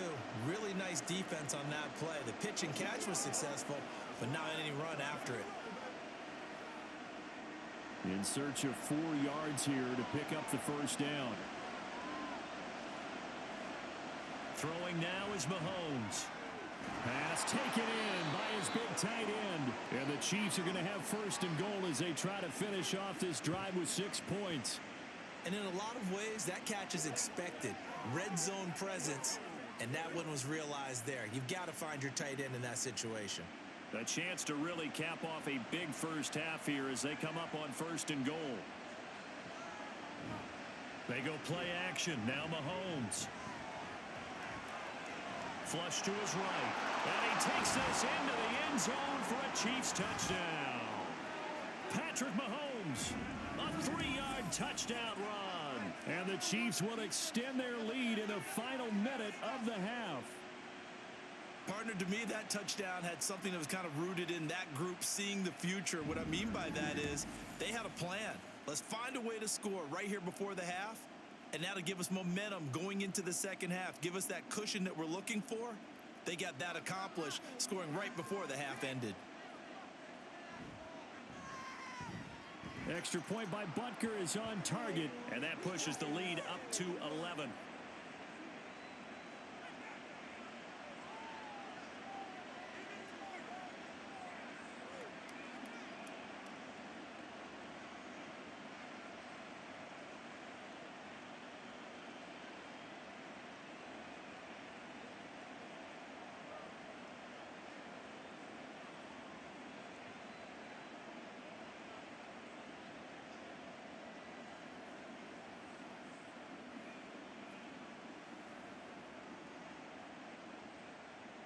Really nice defense on that play. The pitch and catch was successful, but not any run after it. In search of 4 yards here to pick up the first down. Throwing now is Mahomes. Pass taken in by his big tight end. And the Chiefs are going to have 1st and goal as they try to finish off this drive with 6 points. And in a lot of ways, that catch is expected. Red zone presence, and that one was realized there. You've got to find your tight end in that situation. A chance to really cap off a big first half here as they come up on 1st and goal. They go play action. Now Mahomes. Flush to his right. And he takes this into the end zone for a Chiefs touchdown. Patrick Mahomes, a 3-yard touchdown run. And the Chiefs will extend their lead in the final minute of the half. Partner, to me, that touchdown had something that was kind of rooted in that group seeing the future. What I mean by that is they had a plan. Let's find a way to score right here before the half, and now to give us momentum going into the second half, give us that cushion that we're looking for. They got that accomplished, scoring right before the half ended. Extra point by Butker is on target, and that pushes the lead up to 11.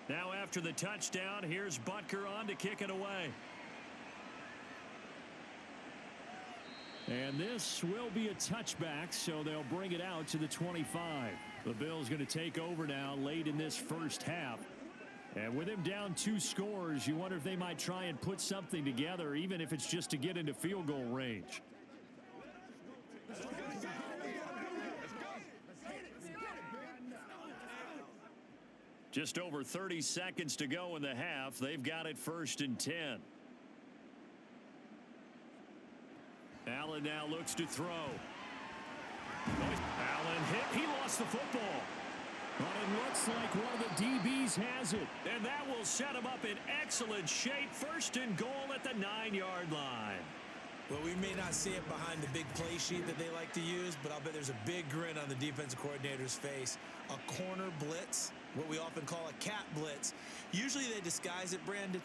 Now after the touchdown, here's Butker on to kick it away. And this will be a touchback, so they'll bring it out to the 25. The Bills going to take over now late in this first half. And with him down 2 scores, you wonder if they might try and put something together, even if it's just to get into field goal range. Just over 30 seconds to go in the half. They've got it 1st and 10. Allen now looks to throw. Allen hit. He lost the football. But it looks like one of the DBs has it. And that will set him up in excellent shape. 1st and goal at the 9-yard line. Well, we may not see it behind the big play sheet that they like to use, but I'll bet there's a big grin on the defensive coordinator's face. A corner blitz, what we often call a cat blitz. Usually they disguise it, Brandon.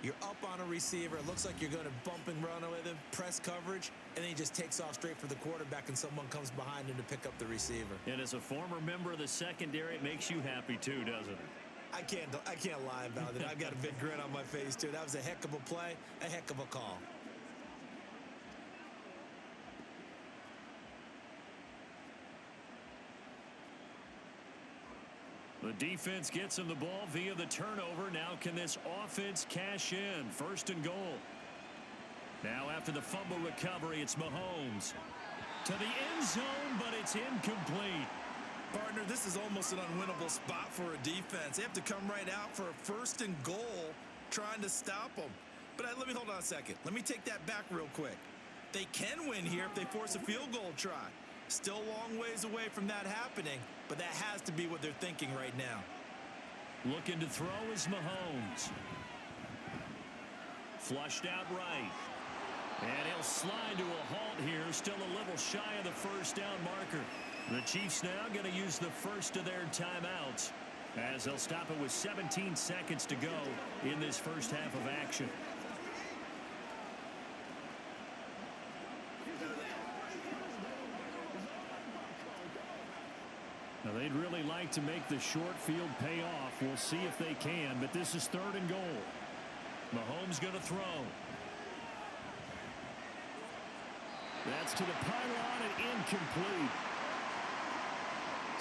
You're up on a receiver. It looks like you're going to bump and run with him, press coverage, and then he just takes off straight for the quarterback, and someone comes behind him to pick up the receiver. And as a former member of the secondary, it makes you happy too, doesn't it? I can't lie about it. I've got a big grin on my face, too. That was a heck of a play, a heck of a call. The defense gets him the ball via the turnover. Now can this offense cash in? 1st and goal. Now after the fumble recovery, it's Mahomes. To the end zone, but it's incomplete. Partner, this is almost an unwinnable spot for a defense. They have to come right out for a 1st and goal trying to stop them. But let me hold on a second. Let me take that back real quick. They can win here if they force a field goal try. Still a long ways away from that happening, but that has to be what they're thinking right now. Looking to throw is Mahomes. Flushed out right. And he'll slide to a halt here, still a little shy of the 1st down marker. The Chiefs now going to use the first of their timeouts as they'll stop it with 17 seconds to go in this first half of action. Now, they'd really like to make the short field pay off. We'll see if they can, but this is 3rd and goal. Mahomes going to throw. That's to the pylon and incomplete.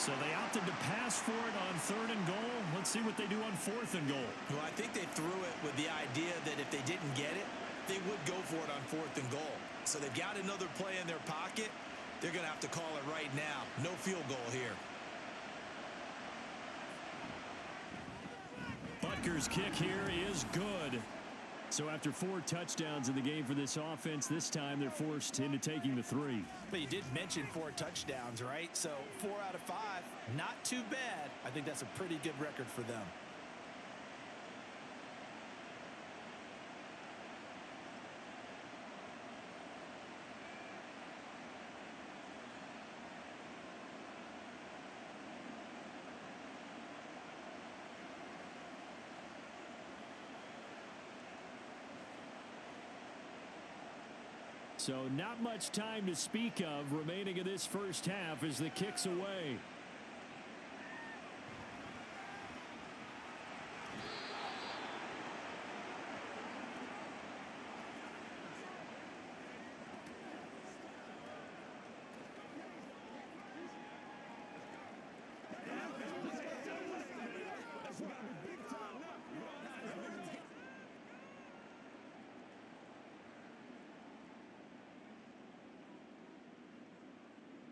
So they opted to pass for it on 3rd and goal. Let's see what they do on 4th and goal. Well, I think they threw it with the idea that if they didn't get it, they would go for it on 4th and goal. So they've got another play in their pocket. They're going to have to call it right now. No field goal here. Butker's kick here is good. So after 4 touchdowns in the game for this offense, this time they're forced into taking the 3. But you did mention 4 touchdowns, right? So 4 out of 5, not too bad. I think that's a pretty good record for them. So not much time to speak of remaining in this first half as the kick's away.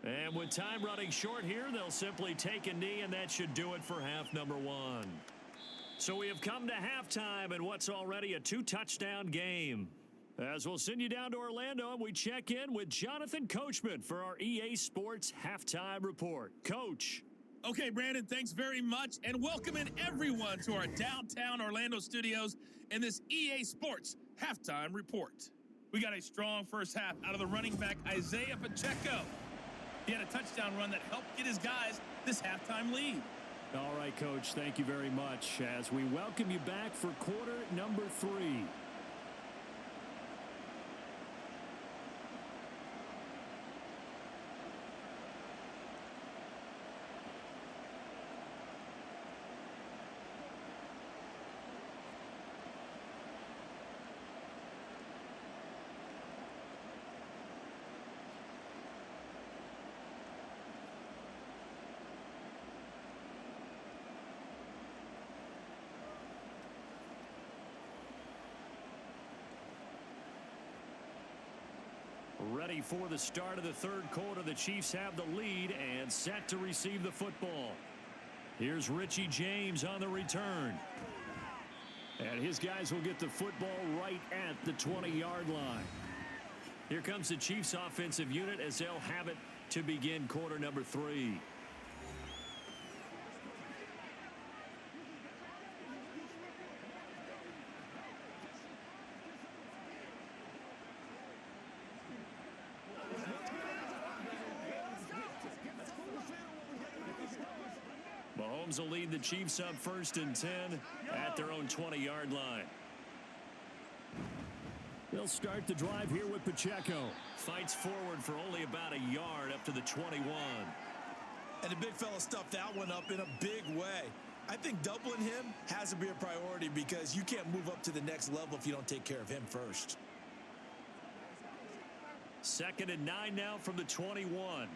And with time running short here, they'll simply take a knee, and that should do it for half number 1. So we have come to halftime in what's already a 2-touchdown game. As we'll send you down to Orlando, and we check in with Jonathan Coachman for our EA Sports Halftime Report. Coach. Okay, Brandon, thanks very much, and welcome in everyone to our downtown Orlando studios in this EA Sports Halftime Report. We got a strong first half out of the running back Isaiah Pacheco. He had a touchdown run that helped get his guys this halftime lead. All right, Coach, thank you very much as we welcome you back for quarter number 3. Ready for the start of the 3rd quarter. The Chiefs have the lead and set to receive the football. Here's Richie James on the return. And his guys will get the football right at the 20-yard line. Here comes the Chiefs offensive unit as they'll have it to begin quarter number 3. Mahomes will lead the Chiefs up 1st and 10 at their own 20-yard line. They'll start the drive here with Pacheco. Fights forward for only about a yard up to the 21. And the big fella stuffed that one up in a big way. I think doubling him has to be a priority because you can't move up to the next level if you don't take care of him first. 2nd and 9 now from the 21.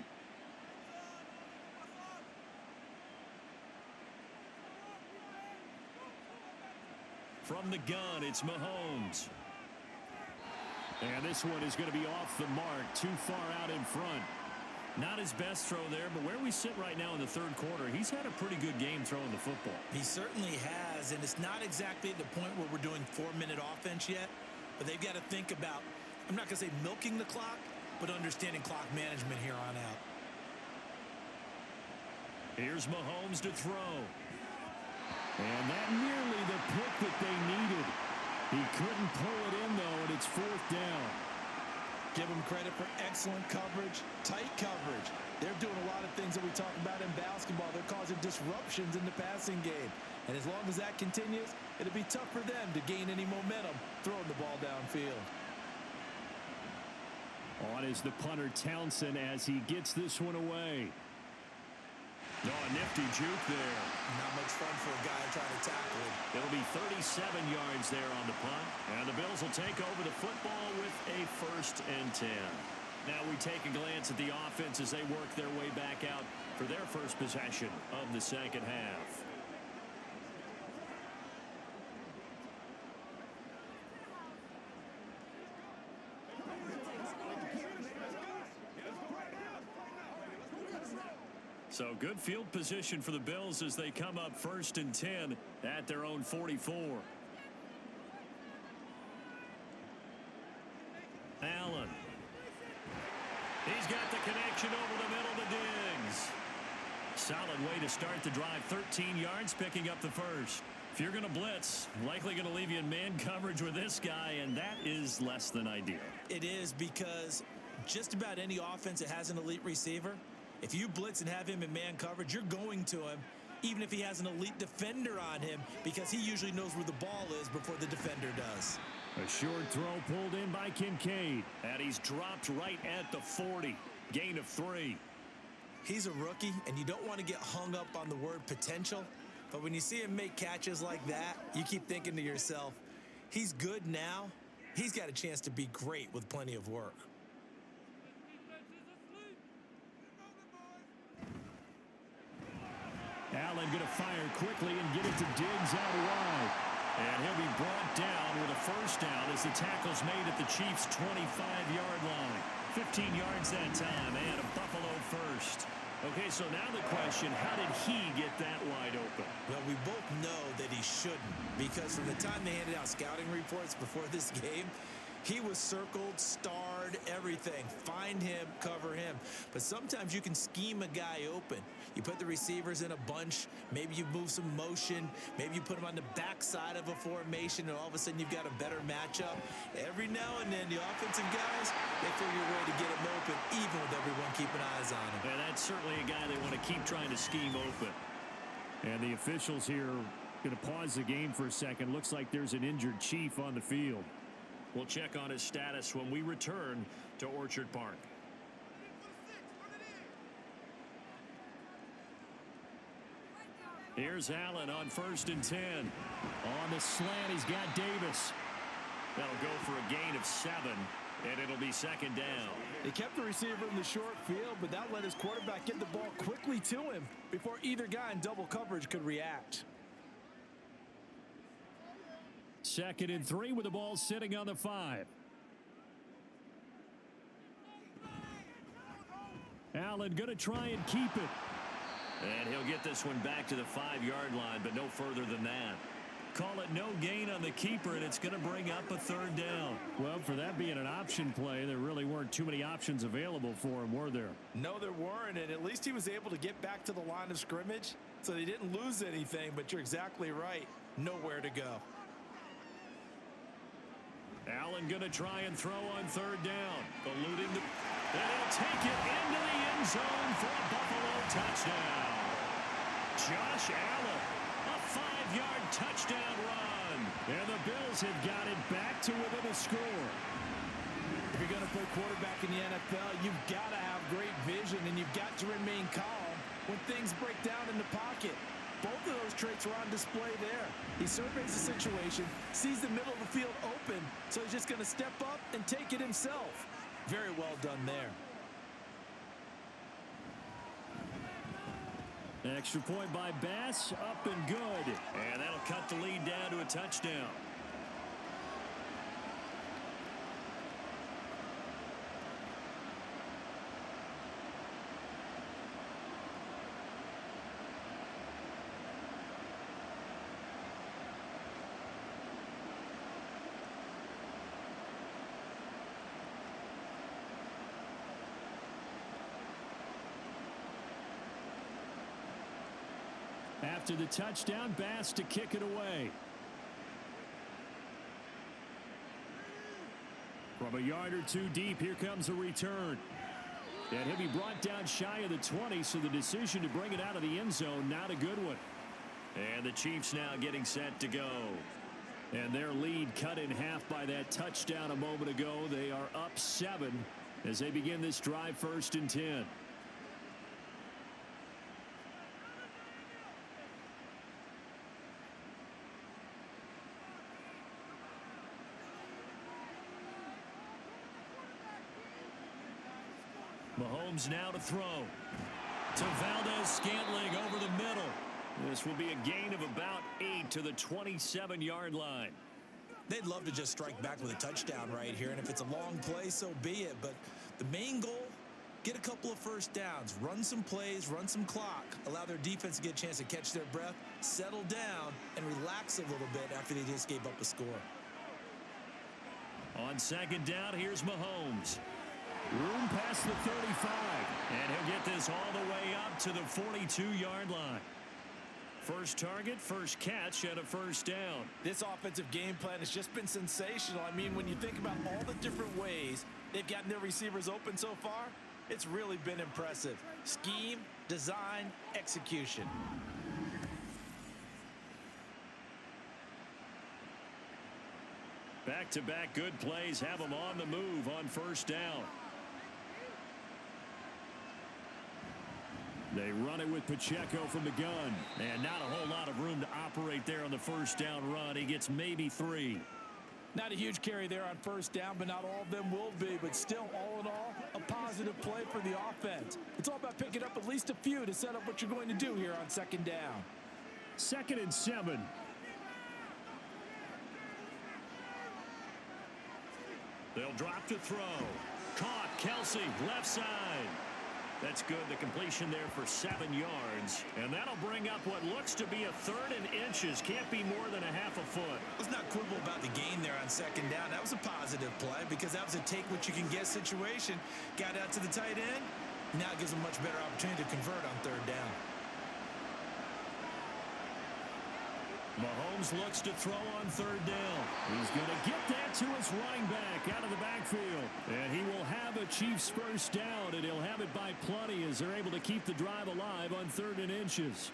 From the gun, it's Mahomes. And this one is going to be off the mark, too far out in front. Not his best throw there, but where we sit right now in the 3rd quarter, he's had a pretty good game throwing the football. He certainly has, and it's not exactly at the point where we're doing 4-minute offense yet, but they've got to think about, I'm not going to say milking the clock, but understanding clock management here on out. Here's Mahomes to throw. And that nearly the pick that they needed. He couldn't pull it in, though, and it's 4th down. Give him credit for excellent coverage, tight coverage. They're doing a lot of things that we talk about in basketball. They're causing disruptions in the passing game. And as long as that continues, it'll be tough for them to gain any momentum throwing the ball downfield. On is the punter Townsend as he gets this one away. Oh, a nifty juke there. Not much fun for a guy trying to tackle him. It'll be 37 yards there on the punt. And the Bills will take over the football with a 1st and 10. Now we take a glance at the offense as they work their way back out for their first first possession of the second half. So good field position for the Bills as they come up 1st and 10 at their own 44. Allen. He's got the connection over the middle to Diggs. Solid way to start the drive. 13 yards, picking up the first. If you're going to blitz, likely going to leave you in man coverage with this guy, and that is less than ideal. It is, because just about any offense that has an elite receiver, if you blitz and have him in man coverage, you're going to him, even if he has an elite defender on him, because he usually knows where the ball is before the defender does. A short throw pulled in by Kincaid. And he's dropped right at the 40. Gain of 3. He's a rookie, and you don't want to get hung up on the word potential, but when you see him make catches like that, you keep thinking to yourself, he's good now. He's got a chance to be great with plenty of work. Allen going to fire quickly and get it to Diggs out wide. And he'll be brought down with a first down as the tackle's made at the Chiefs' 25-yard line. 15 yards that time, and a Buffalo first. Okay, so now the question, how did he get that wide open? Well, we both know that he shouldn't, because from the time they handed out scouting reports before this game, he was circled, starred, everything. Find him, cover him. But sometimes you can scheme a guy open. You put the receivers in a bunch. Maybe you move some motion. Maybe you put them on the backside of a formation, and all of a sudden you've got a better matchup. Every now and then, the offensive guys, they figure a way to get him open, even with everyone keeping eyes on him. And that's certainly a guy they want to keep trying to scheme open. And the officials here going to pause the game for a second. Looks like there's an injured Chief on the field. We'll check on his status when we return to Orchard Park. Here's Allen on 1st and 10. On the slant, he's got Davis. That'll go for a gain of 7, and it'll be 2nd down. They kept the receiver in the short field, but that let his quarterback get the ball quickly to him before either guy in double coverage could react. 2nd and 3 with the ball sitting on the 5. Allen going to try and keep it. And he'll get this one back to the 5-yard line, but no further than that. Call it no gain on the keeper, and it's going to bring up a 3rd down. Well, for that being an option play, there really weren't too many options available for him, were there? No, there weren't, and at least he was able to get back to the line of scrimmage, so they didn't lose anything, but you're exactly right. Nowhere to go. Allen going to try and throw on 3rd down. Eluding the... And he'll take it into the end zone for a Buffalo touchdown. Josh Allen, a 5-yard touchdown run. And the Bills have got it back to within a score. If you're going to play quarterback in the NFL, you've got to have great vision, and you've got to remain calm when things break down in the pocket. Both of those traits were on display there. He surveys the situation, sees the middle of the field open, so he's just going to step up and take it himself. Very well done there. Extra point by Bass, up and good. And that'll cut the lead down to a touchdown. After the touchdown, Bass to kick it away. From a yard or two deep, here comes a return. And he'll be brought down shy of the 20, so the decision to bring it out of the end zone, not a good one. And the Chiefs now getting set to go. And their lead cut in half by that touchdown a moment ago. They are up 7 as they begin this drive 1st and 10. Mahomes now to throw. To Valdez-Scantling over the middle. This will be a gain of about 8 to the 27-yard line. They'd love to just strike back with a touchdown right here, and if it's a long play, so be it. But the main goal, get a couple of first downs, run some plays, run some clock, allow their defense to get a chance to catch their breath, settle down, and relax a little bit after they just gave up a score. On second down, here's Mahomes. Room past the 35, and he'll get this all the way up to the 42-yard line. First target, first catch, and a first down. This offensive game plan has just been sensational. I mean, when you think about all the different ways they've gotten their receivers open so far, it's really been impressive. Scheme, design, execution. Back-to-back good plays have them on the move on first down. They run it with Pacheco from the gun. And not a whole lot of room to operate there on the first down run. He gets maybe 3. Not a huge carry there on first down, but not all of them will be. But still, all in all, a positive play for the offense. It's all about picking up at least a few to set up what you're going to do here on second down. 2nd and 7. They'll drop to throw. Caught. Kelsey, left side. That's good. The completion there for 7 yards. And that'll bring up what looks to be a 3rd and inches. Can't be more than a half a foot. Let's not quibble about the gain there on second down. That was a positive play because that was a take-what-you-can-get situation. Got out to the tight end. Now it gives them a much better opportunity to convert on third down. Mahomes looks to throw on third down. He's going to get that to his running back out of the backfield. And he will have a Chiefs first down, and he'll have it by plenty as they're able to keep the drive alive on 3rd and inches.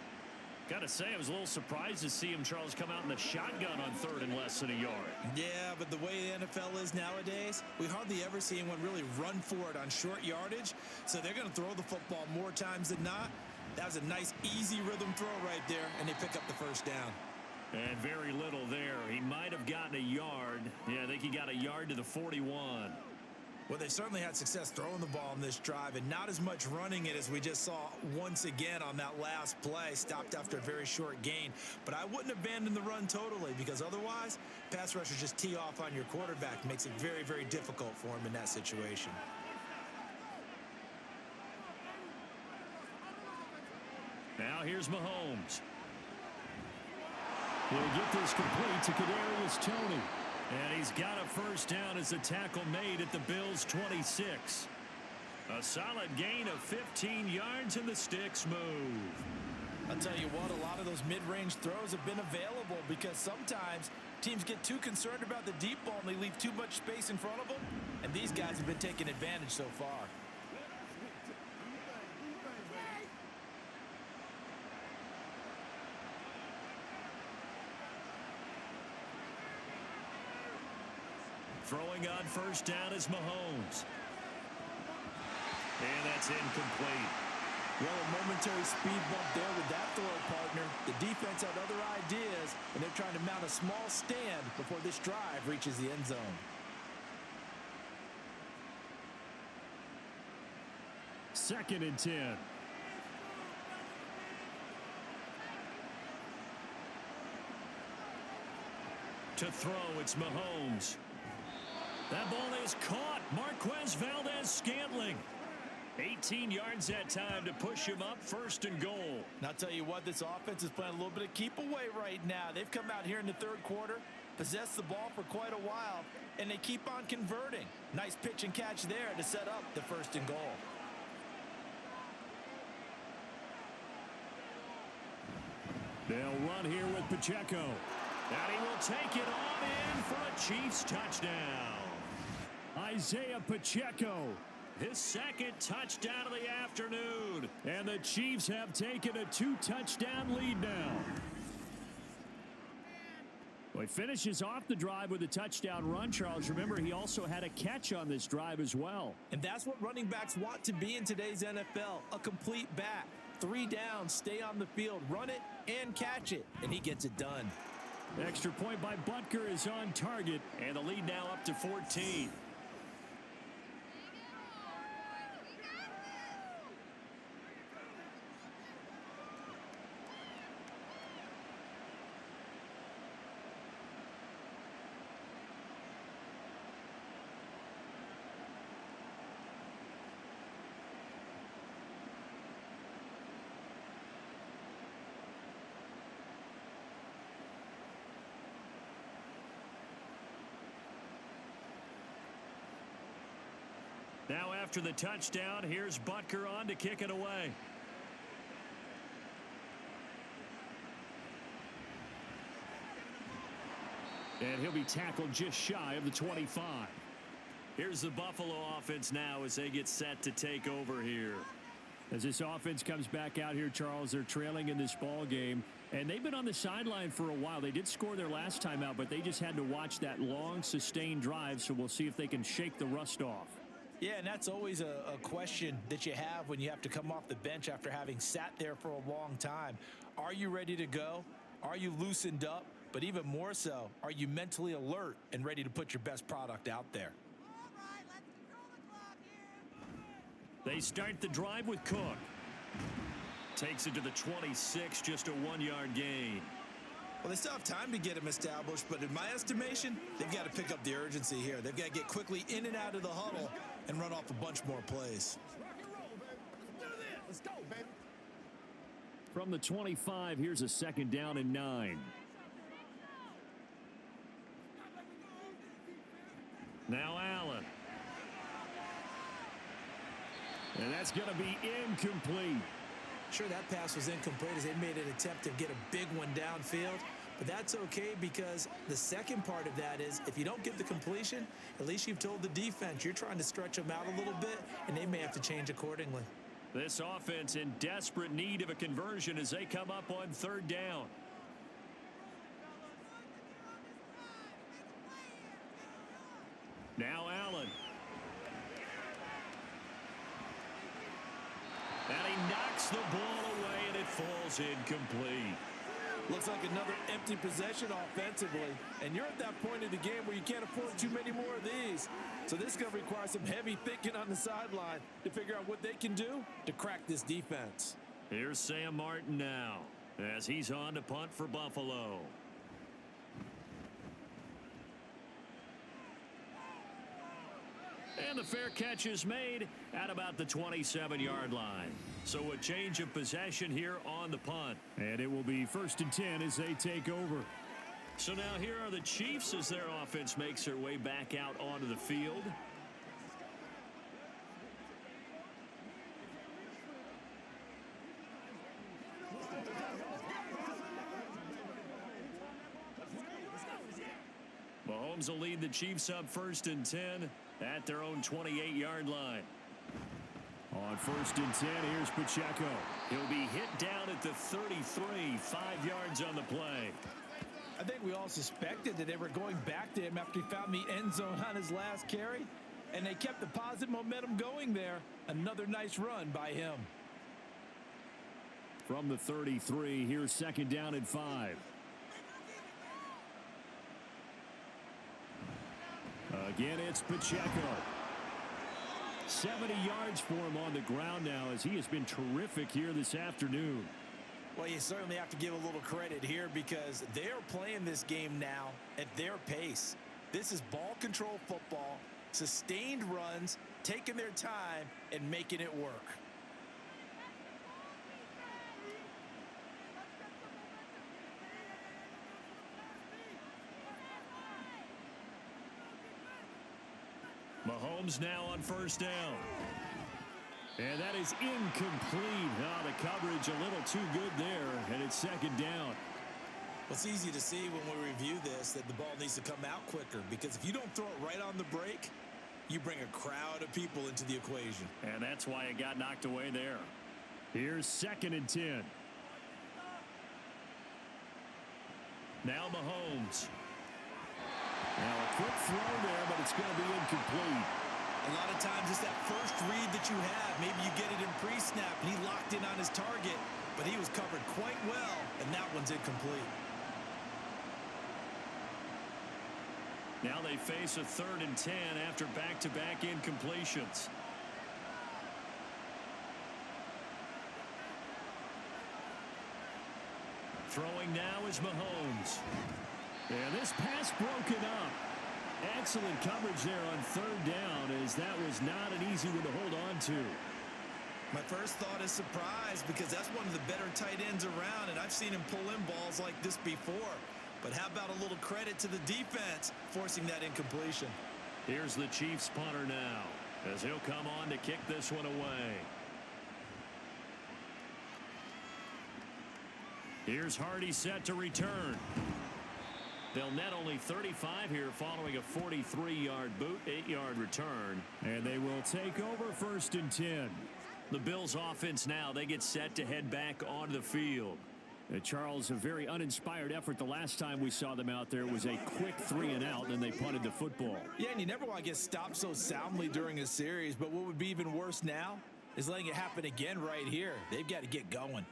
Got to say, I was a little surprised to see him, Charles, come out in the shotgun on 3rd and less than a yard. Yeah, but the way the NFL is nowadays, we hardly ever see anyone really run for it on short yardage. So they're going to throw the football more times than not. That was a nice, easy rhythm throw right there, and they pick up the first down. And very little there. He might have gotten a yard. Yeah, I think he got a yard to the 41. Well, they certainly had success throwing the ball on this drive and not as much running it as we just saw once again on that last play. Stopped after a very short gain. But I wouldn't abandon the run totally because otherwise, pass rushers just tee off on your quarterback. Makes it very, very difficult for him in that situation. Now here's Mahomes. He'll get this complete to Kadarius Toney. And he's got a first down as the tackle made at the Bills' 26. A solid gain of 15 yards and the sticks move. I'll tell you what, a lot of those mid-range throws have been available because sometimes teams get too concerned about the deep ball and they leave too much space in front of them. And these guys have been taking advantage so far. Throwing on first down is Mahomes. And that's incomplete. Well, a momentary speed bump there with that throw, partner. The defense had other ideas, and they're trying to mount a small stand before this drive reaches the end zone. Second and 10. To throw, it's Mahomes. That ball is caught. Marquez Valdez-Scantling. 18 yards that time to push him up, 1st and goal. Now, I'll tell you what, this offense is playing a little bit of keep away right now. They've come out here in the 3rd quarter, possessed the ball for quite a while, and they keep on converting. Nice pitch and catch there to set up the 1st and goal. They'll run here with Pacheco. And he will take it on in for a Chiefs touchdown. Isaiah Pacheco. His 2nd touchdown of the afternoon. And the Chiefs have taken a 2-touchdown lead now. Well, he finishes off the drive with a touchdown run, Charles. Remember, he also had a catch on this drive as well. And that's what running backs want to be in today's NFL, a complete back. 3 downs, stay on the field, run it, and catch it. And he gets it done. Extra point by Butker is on target. And the lead now up to 14. Now after the touchdown, here's Butker on to kick it away. And he'll be tackled just shy of the 25. Here's the Buffalo offense now as they get set to take over here. As this offense comes back out here, Charles, they're trailing in this ball game. And they've been on the sideline for a while. They did score their last time out, but they just had to watch that long, sustained drive. So we'll see if they can shake the rust off. Yeah, and that's always a question that you have when you have to come off the bench after having sat there for a long time. Are you ready to go? Are you loosened up? But even more so, are you mentally alert and ready to put your best product out there? They start the drive with Cook. Takes it to the 26, just a 1-yard gain. Well, they still have time to get him established, but in my estimation, they've got to pick up the urgency here. They've got to get quickly in and out of the huddle and run off a bunch more plays. Let's go, baby. From the 25, here's a 2nd down and 9. Now Allen. And that's going to be incomplete. Sure, that pass was incomplete as they made an attempt to get a big one downfield, but that's okay because the second part of that is if you don't get the completion, at least you've told the defense you're trying to stretch them out a little bit, and they may have to change accordingly. This offense in desperate need of a conversion as they come up on 3rd down. Now Allen. And he knocks the ball away, and it falls incomplete. Looks like another empty possession offensively, and you're at that point of the game where you can't afford too many more of these. So this is going to require some heavy thinking on the sideline to figure out what they can do to crack this defense. Here's Sam Martin now as he's on to punt for Buffalo. And the fair catch is made at about the 27-yard line. So a change of possession here on the punt. And it will be 1st and 10 as they take over. So now here are the Chiefs as their offense makes their way back out onto the field. Mahomes will lead the Chiefs up 1st and 10 at their own 28-yard line. On 1st and 10, here's Pacheco. He'll be hit down at the 33, 5 yards on the play. I think we all suspected that they were going back to him after he found the end zone on his last carry, and they kept the positive momentum going there. Another nice run by him. From the 33, here's 2nd down and 5. Again, it's Pacheco. 70 yards for him on the ground now as he has been terrific here this afternoon. Well, you certainly have to give a little credit here because they're playing this game now at their pace. This is ball control football, sustained runs, taking their time, and making it work. Mahomes now on 1st down. And that is incomplete. Oh, the coverage a little too good there, and it's 2nd down. Well, it's easy to see when we review this that the ball needs to come out quicker because if you don't throw it right on the break, you bring a crowd of people into the equation. And that's why it got knocked away there. Here's 2nd and 10. Now Mahomes. Now a quick throw there, but it's going to be incomplete. A lot of times it's that first read that you have. Maybe you get it in pre-snap, and he locked in on his target, but he was covered quite well, and that one's incomplete. Now they face a 3rd and 10 after back-to-back incompletions. Throwing now is Mahomes. And this pass broken up. Excellent coverage there on 3rd down as that was not an easy one to hold on to. My first thought is surprise because that's one of the better tight ends around, and I've seen him pull in balls like this before. But how about a little credit to the defense forcing that incompletion? Here's the Chiefs punter now. as he'll come on to kick this one away. Here's Hardy set to return. They'll net only 35 here following a 43-yard boot, 8-yard return. And they will take over 1st and 10. The Bills offense now, they get set to head back onto the field. Charles, a very uninspired effort. The last time we saw them out there was a quick 3-and-out, and they punted the football. Yeah, and you never want to get stopped so soundly during a series, but what would be even worse now is letting it happen again right here. They've got to get going.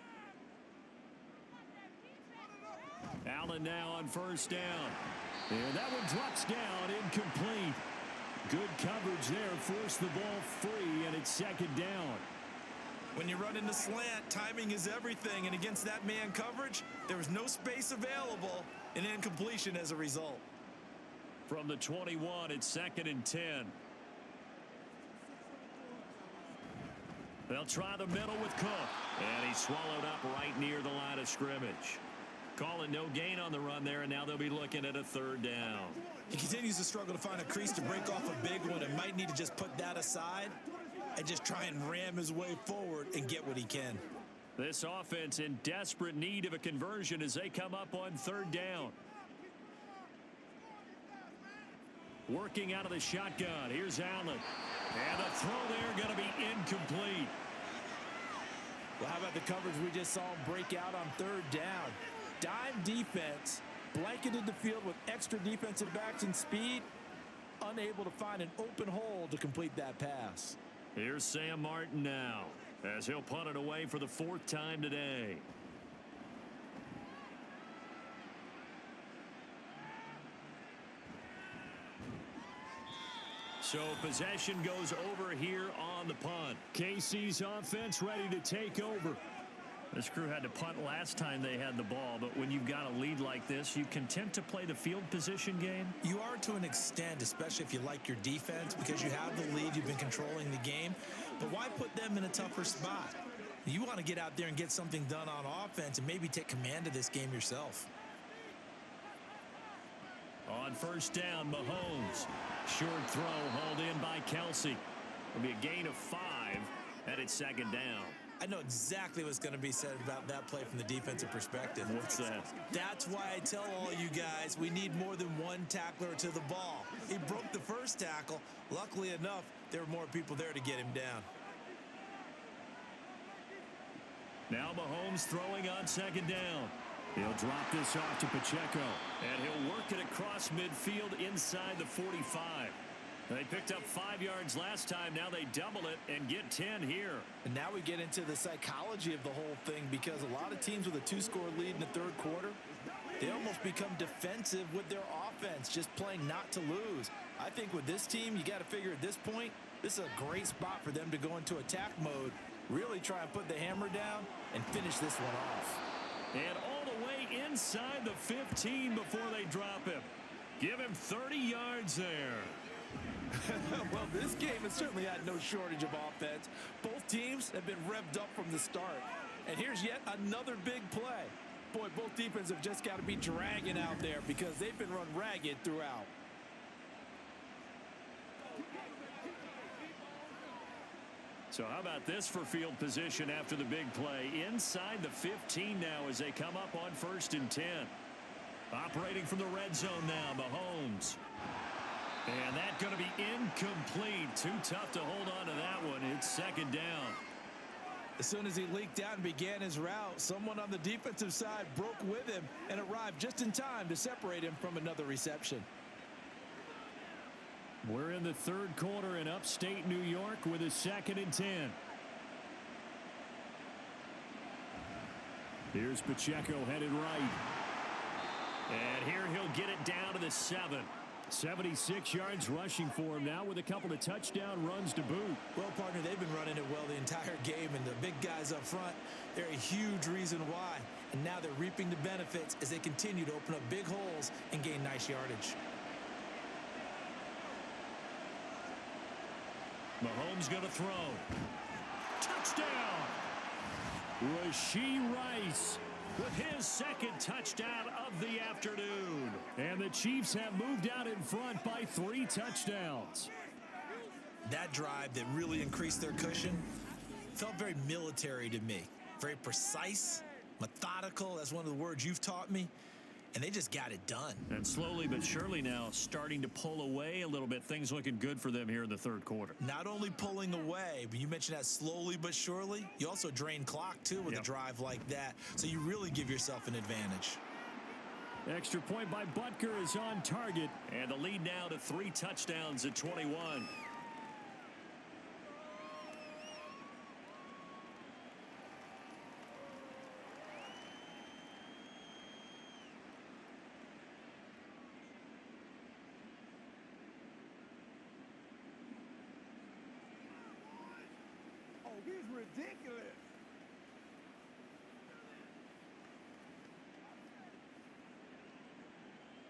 Allen now on 1st down. And that one drops down, incomplete. Good coverage there, forced the ball free, and it's 2nd down. When you run into slant, timing is everything, and against that man coverage, there was no space available, and incompletion as a result. From the 21, it's 2nd and 10. They'll try the middle with Cook, and he's swallowed up right near the line of scrimmage. Calling no gain on the run there, and now they'll be looking at a 3rd down. He continues to struggle to find a crease to break off a big one and might need to just put that aside and just try and ram his way forward and get what he can. This offense in desperate need of a conversion as they come up on 3rd down. Working out of the shotgun. Here's Allen. And the throw there going to be incomplete. Well, how about the coverage we just saw him break out on 3rd down? Dime defense, blanketed the field with extra defensive backs and speed, unable to find an open hole to complete that pass. Here's Sam Martin now, as he'll punt it away for the 4th time today. So possession goes over here on the punt. KC's offense ready to take over. This crew had to punt last time they had the ball, but when you've got a lead like this, you content to play the field position game? You are to an extent, especially if you like your defense, because you have the lead, you've been controlling the game. But why put them in a tougher spot? You want to get out there and get something done on offense and maybe take command of this game yourself. On 1st down, Mahomes. Short throw hauled in by Kelsey. It'll be a gain of 5, and it's 2nd down. I know exactly what's going to be said about that play from the defensive perspective. What's that? That's why I tell all you guys we need more than one tackler to the ball. He broke the first tackle. Luckily enough, there were more people there to get him down. Now Mahomes throwing on 2nd down. He'll drop this off to Pacheco. And he'll work it across midfield inside the 45. They picked up 5 yards last time. Now they double it and get 10 here. And now we get into the psychology of the whole thing, because a lot of teams with a 2-score lead in the 3rd quarter, they almost become defensive with their offense, just playing not to lose. I think with this team, you got to figure at this point, this is a great spot for them to go into attack mode, really try and put the hammer down and finish this one off. And all the way inside the 15 before they drop him. Give him 30 yards there. Well, this game has certainly had no shortage of offense. Both teams have been revved up from the start. And here's yet another big play. Boy, both defenses have just got to be dragging out there because they've been run ragged throughout. So how about this for field position after the big play? Inside the 15 now as they come up on 1st and 10. Operating from the red zone now, Mahomes. And that's going to be incomplete. Too tough to hold on to that one. It's 2nd down. As soon as he leaked out and began his route, someone on the defensive side broke with him and arrived just in time to separate him from another reception. We're in the 3rd quarter in upstate New York with a 2nd and 10. Here's Pacheco headed right. And here he'll get it down to the 7. 76 yards rushing for him now with a couple of touchdown runs to boot. Well, partner, they've been running it well the entire game, and the big guys up front, they're a huge reason why. And now they're reaping the benefits as they continue to open up big holes and gain nice yardage. Mahomes going to throw. Touchdown! Rashee Rice with his 2nd touchdown of the afternoon. And the Chiefs have moved out in front by 3 touchdowns. That drive that really increased their cushion felt very military to me. Very precise, methodical. That's one of the words you've taught me. And they just got it done. And slowly but surely now starting to pull away a little bit. Things looking good for them here in the third quarter. Not only pulling away, but you mentioned that slowly but surely. You also drain clock, too, with a drive like that. So you really give yourself an advantage. Extra point by Butker is on target. And the lead now to 3 touchdowns at 21. He's ridiculous.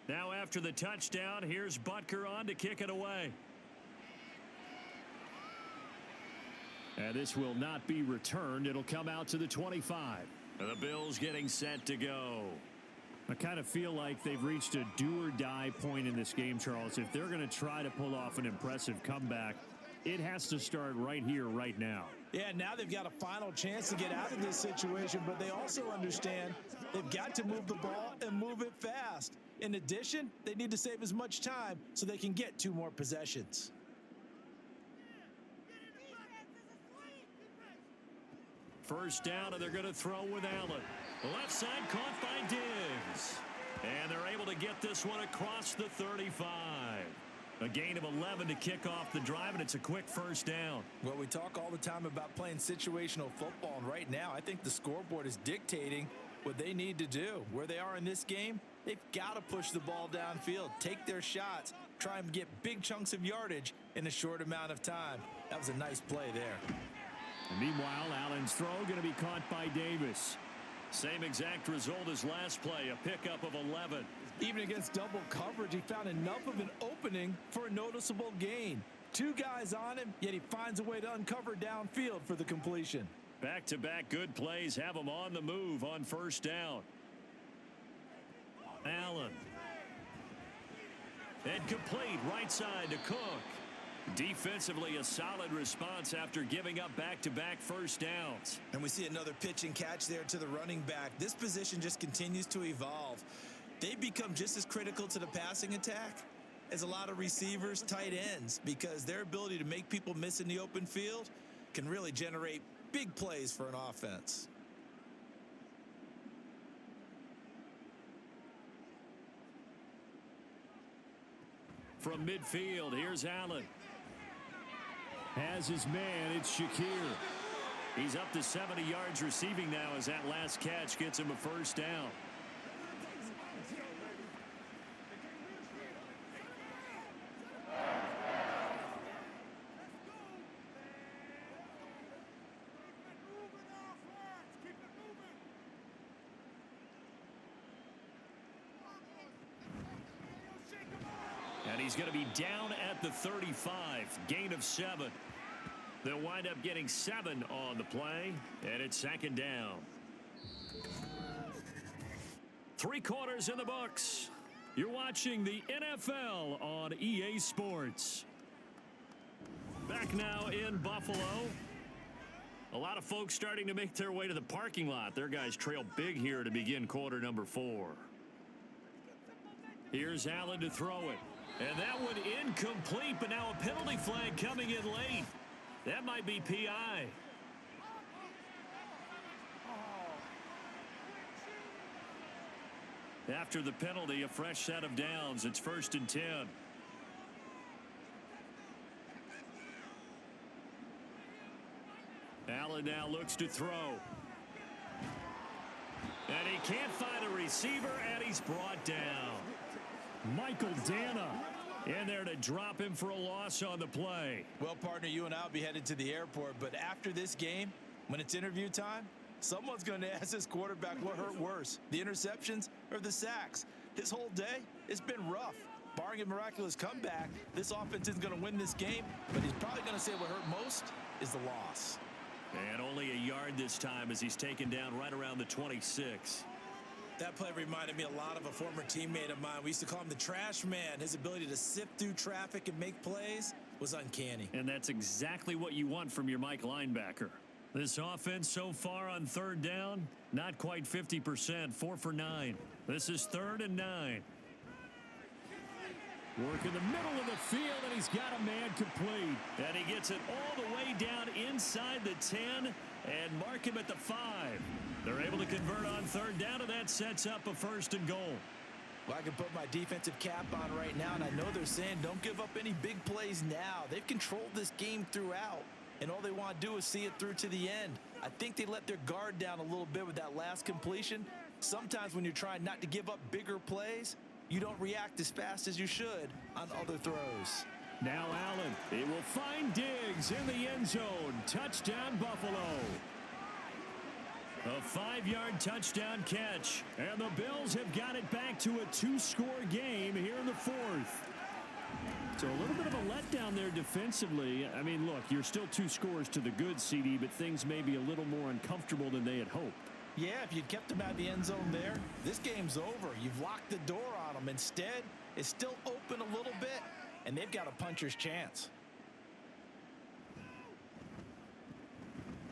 Now after the touchdown, here's Butker on to kick it away. And this will not be returned. It'll come out to the 25. The Bills getting set to go. I kind of feel like they've reached a do-or-die point in this game, Charles. If they're going to try to pull off an impressive comeback, it has to start right here, right now. Yeah, now they've got a final chance to get out of this situation, but they also understand they've got to move the ball and move it fast. In addition, they need to save as much time so they can get 2 more possessions. First down, and they're going to throw with Allen. Left side caught by Diggs. And they're able to get this one across the 35. A gain of 11 to kick off the drive, and it's a quick first down. Well, we talk all the time about playing situational football, and right now I think the scoreboard is dictating what they need to do. Where they are in this game, they've got to push the ball downfield, take their shots, try and get big chunks of yardage in a short amount of time. That was a nice play there. And meanwhile, Allen's throw going to be caught by Davis. Same exact result as last play, a pickup of 11. Even against double coverage, he found enough of an opening for a noticeable gain. 2 guys on him, yet he finds a way to uncover downfield for the completion. Back-to-back good plays have him on the move on first down. Allen. And complete right side to Cook. Defensively, a solid response after giving up back-to-back first downs. And we see another pitch and catch there to the running back. This position just continues to evolve. They become just as critical to the passing attack as a lot of receivers, tight ends, because their ability to make people miss in the open field can really generate big plays for an offense. From midfield, here's Allen. Has his man, it's Shakir. He's up to 70 yards receiving now as that last catch gets him a first down. And he's going to be down at the 35, gain of 7. They'll wind up getting 7 on the play, and it's second down. 3 quarters in the books. You're watching the NFL on EA Sports. Back now in Buffalo. A lot of folks starting to make their way to the parking lot. Their guys trail big here to begin quarter number 4. Here's Allen to throw it. And that one incomplete, but now a penalty flag coming in late. That might be PI. After the penalty, a fresh set of downs. It's 1st and 10. Allen now looks to throw. And he can't find a receiver, and he's brought down. Michael Dana in there to drop him for a loss on the play. Well, partner, you and I will be headed to the airport, but after this game, when it's interview time, someone's going to ask this quarterback what hurt worse, the interceptions or the sacks. His whole day, it's been rough. Barring a miraculous comeback, this offense isn't going to win this game, but he's probably going to say what hurt most is the loss. And only a yard this time as he's taken down right around the 26. That play reminded me a lot of a former teammate of mine. We used to call him the trash man. His ability to sift through traffic and make plays, was uncanny. And that's exactly what you want from your Mike linebacker. This offense so far on third down, not quite 50%, 4 for 9. This is 3rd and 9. Work in the middle of the field, and he's got a man complete. And he gets it all the way down inside the 10 and mark him at the 5. They're able to convert on third down, and that sets up a 1st and goal. Well, I can put my defensive cap on right now, and I know they're saying don't give up any big plays now. They've controlled this game throughout, and all they want to do is see it through to the end. I think they let their guard down a little bit with that last completion. Sometimes when you're trying not to give up bigger plays, you don't react as fast as you should on other throws. Now Allen, he will find Diggs in the end zone. Touchdown, Buffalo. A 5-yard touchdown catch. And the Bills have got it back to a 2-score game here in the 4th. So a little bit of a letdown there defensively. I mean, look, you're still 2 scores to the good, CD, but things may be a little more uncomfortable than they had hoped. Yeah, if you'd kept them out of the end zone there, this game's over. You've locked the door on them. Instead, it's still open a little bit, and they've got a puncher's chance.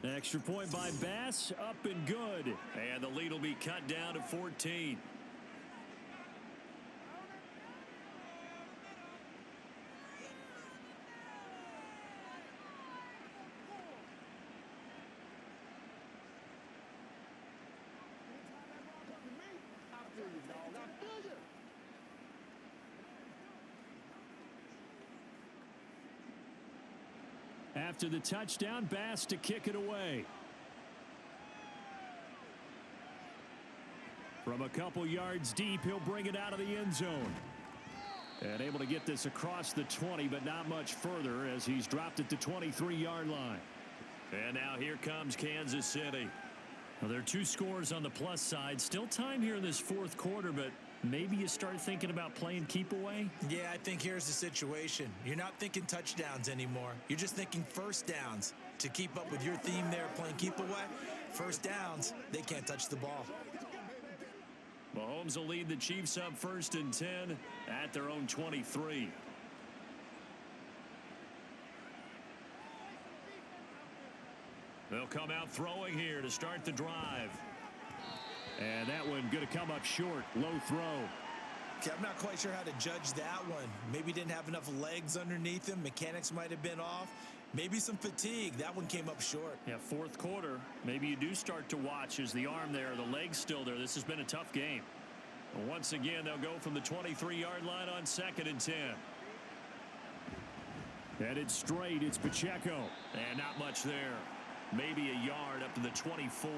Extra point by Bass, up and good. And the lead will be cut down to 14. After the touchdown, Bass to kick it away. From a couple yards deep, he'll bring it out of the end zone. And able to get this across the 20, but not much further as he's dropped it to 23-yard line. And now here comes Kansas City. Well, there are 2 scores on the plus side. Still time here in this 4th quarter, but maybe you start thinking about playing keep away? Yeah, I think here's the situation. You're not thinking touchdowns anymore. You're just thinking first downs. To keep up with your theme there, playing keep away, first downs, they can't touch the ball. Mahomes will lead the Chiefs up 1st and 10 at their own 23. They'll come out throwing here to start the drive. And that one going to come up short. Low throw. Okay, I'm not quite sure how to judge that one. Maybe didn't have enough legs underneath him. Mechanics might have been off. Maybe some fatigue. That one came up short. Yeah, 4th quarter. Maybe you do start to watch as the arm there, the leg's still there. This has been a tough game. Well, once again, they'll go from the 23-yard line on 2nd and 10. Headed straight, it's Pacheco. And not much there. Maybe a yard up to the 24.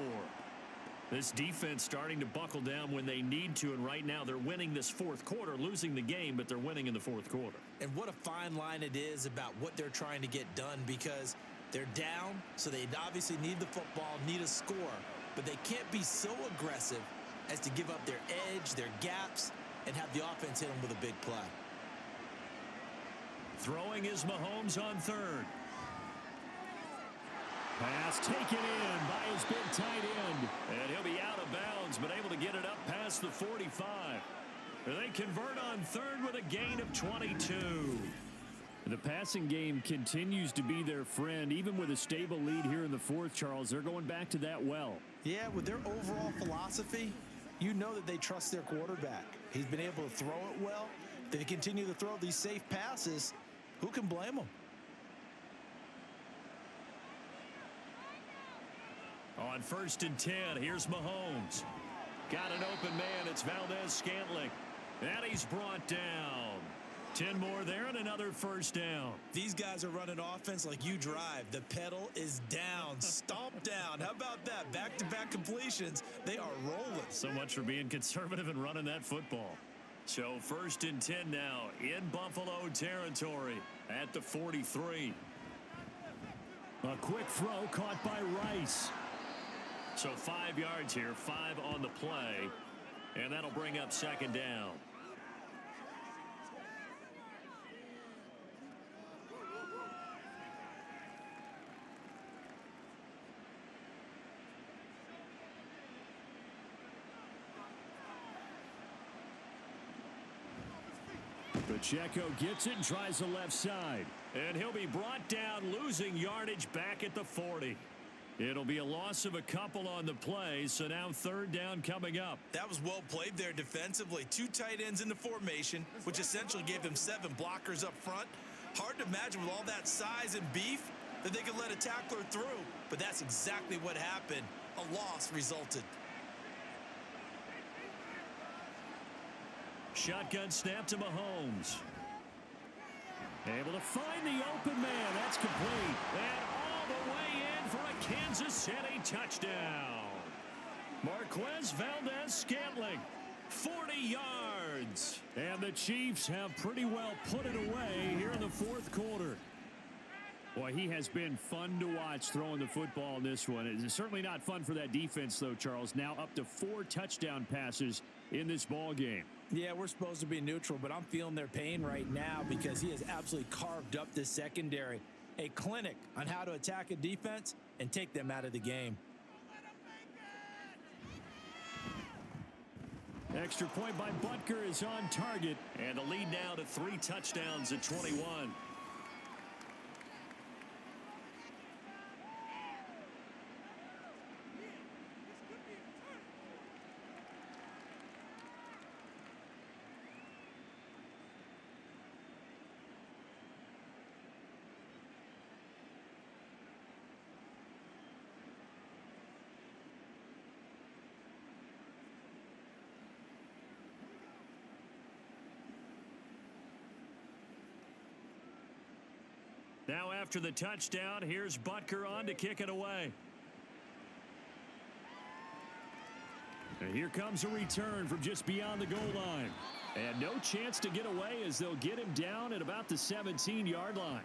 This defense starting to buckle down when they need to, and right now they're winning this 4th quarter, losing the game, but they're winning in the 4th quarter. And what a fine line it is about what they're trying to get done, because they're down, so they obviously need the football, need a score, but they can't be so aggressive as to give up their edge, their gaps, and have the offense hit them with a big play. Throwing is Mahomes on 3rd. Pass taken in by his big tight end. And he'll be out of bounds, but able to get it up past the 45. They convert on 3rd with a gain of 22. The passing game continues to be their friend. Even with a stable lead here in the 4th, Charles, they're going back to that well. Yeah, with their overall philosophy, you know that they trust their quarterback. He's been able to throw it well. They continue to throw these safe passes. Who can blame them? On 1st and 10, here's Mahomes. Got an open man. It's Valdez-Scantling. And he's brought down. 10 more there and another 1st down. These guys are running offense like you drive. The pedal is down. Stomp down. How about that? Back-to-back completions. They are rolling. So much for being conservative and running that football. So 1st and 10 now in Buffalo territory at the 43. A quick throw caught by Rice. So 5 yards here, 5 on the play, and that'll bring up 2nd down. Pacheco gets it and tries the left side. And he'll be brought down, losing yardage back at the 40. It'll be a loss of a couple on the play, so now third down coming up. That was well played there defensively. 2 tight ends in the formation, which essentially gave them 7 blockers up front. Hard to imagine with all that size and beef that they could let a tackler through, but that's exactly what happened. A loss resulted. Shotgun snap to Mahomes. Able to find the open man. That's complete. And all the way in for a Kansas City touchdown. Marquez Valdez-Scantling, 40 yards. And the Chiefs have pretty well put it away here in the fourth quarter. Boy, he has been fun to watch throwing the football in this one. It's certainly not fun for that defense, though, Charles. Now up to 4 touchdown passes in this ball game. Yeah, we're supposed to be neutral, but I'm feeling their pain right now because he has absolutely carved up this secondary. A clinic on how to attack a defense and take them out of the game. Extra point by Butker is on target. And the lead now to 3 touchdowns at 21. Now after the touchdown, here's Butker on to kick it away. And here comes a return from just beyond the goal line. And no chance to get away as they'll get him down at about the 17-yard line.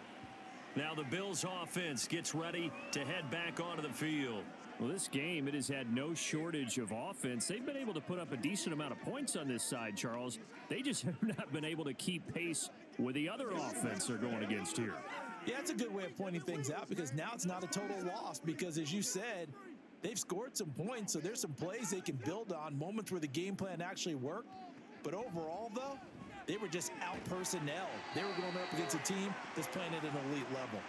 Now the Bills offense gets ready to head back onto the field. Well, this game, it has had no shortage of offense. They've been able to put up a decent amount of points on this side, Charles. They just have not been able to keep pace with the other offense they're going against here. Yeah, it's a good way of pointing things out because now it's not a total loss because, as you said, they've scored some points, so there's some plays they can build on, moments where the game plan actually worked. But overall, though, they were just out-personnel. They were going up against a team that's playing at an elite level.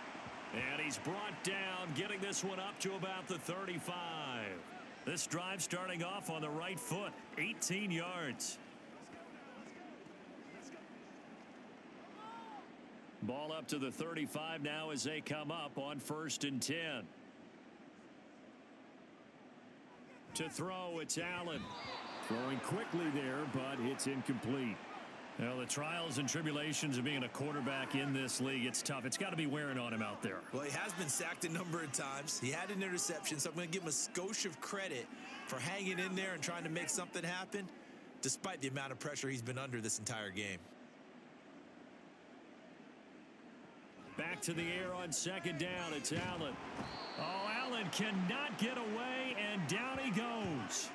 And he's brought down, getting this one up to about the 35. This drive starting off on the right foot, 18 yards. Ball up to the 35 now as they come up on 1st and 10. To throw, it's Allen. Throwing quickly there, but it's incomplete. Well, the trials and tribulations of being a quarterback in this league, it's tough. It's got to be wearing on him out there. Well, he has been sacked a number of times. He had an interception, so I'm going to give him a skosh of credit for hanging in there and trying to make something happen, despite the amount of pressure he's been under this entire game. Back to the air on 2nd down. It's Allen. Oh, Allen cannot get away, and down he goes.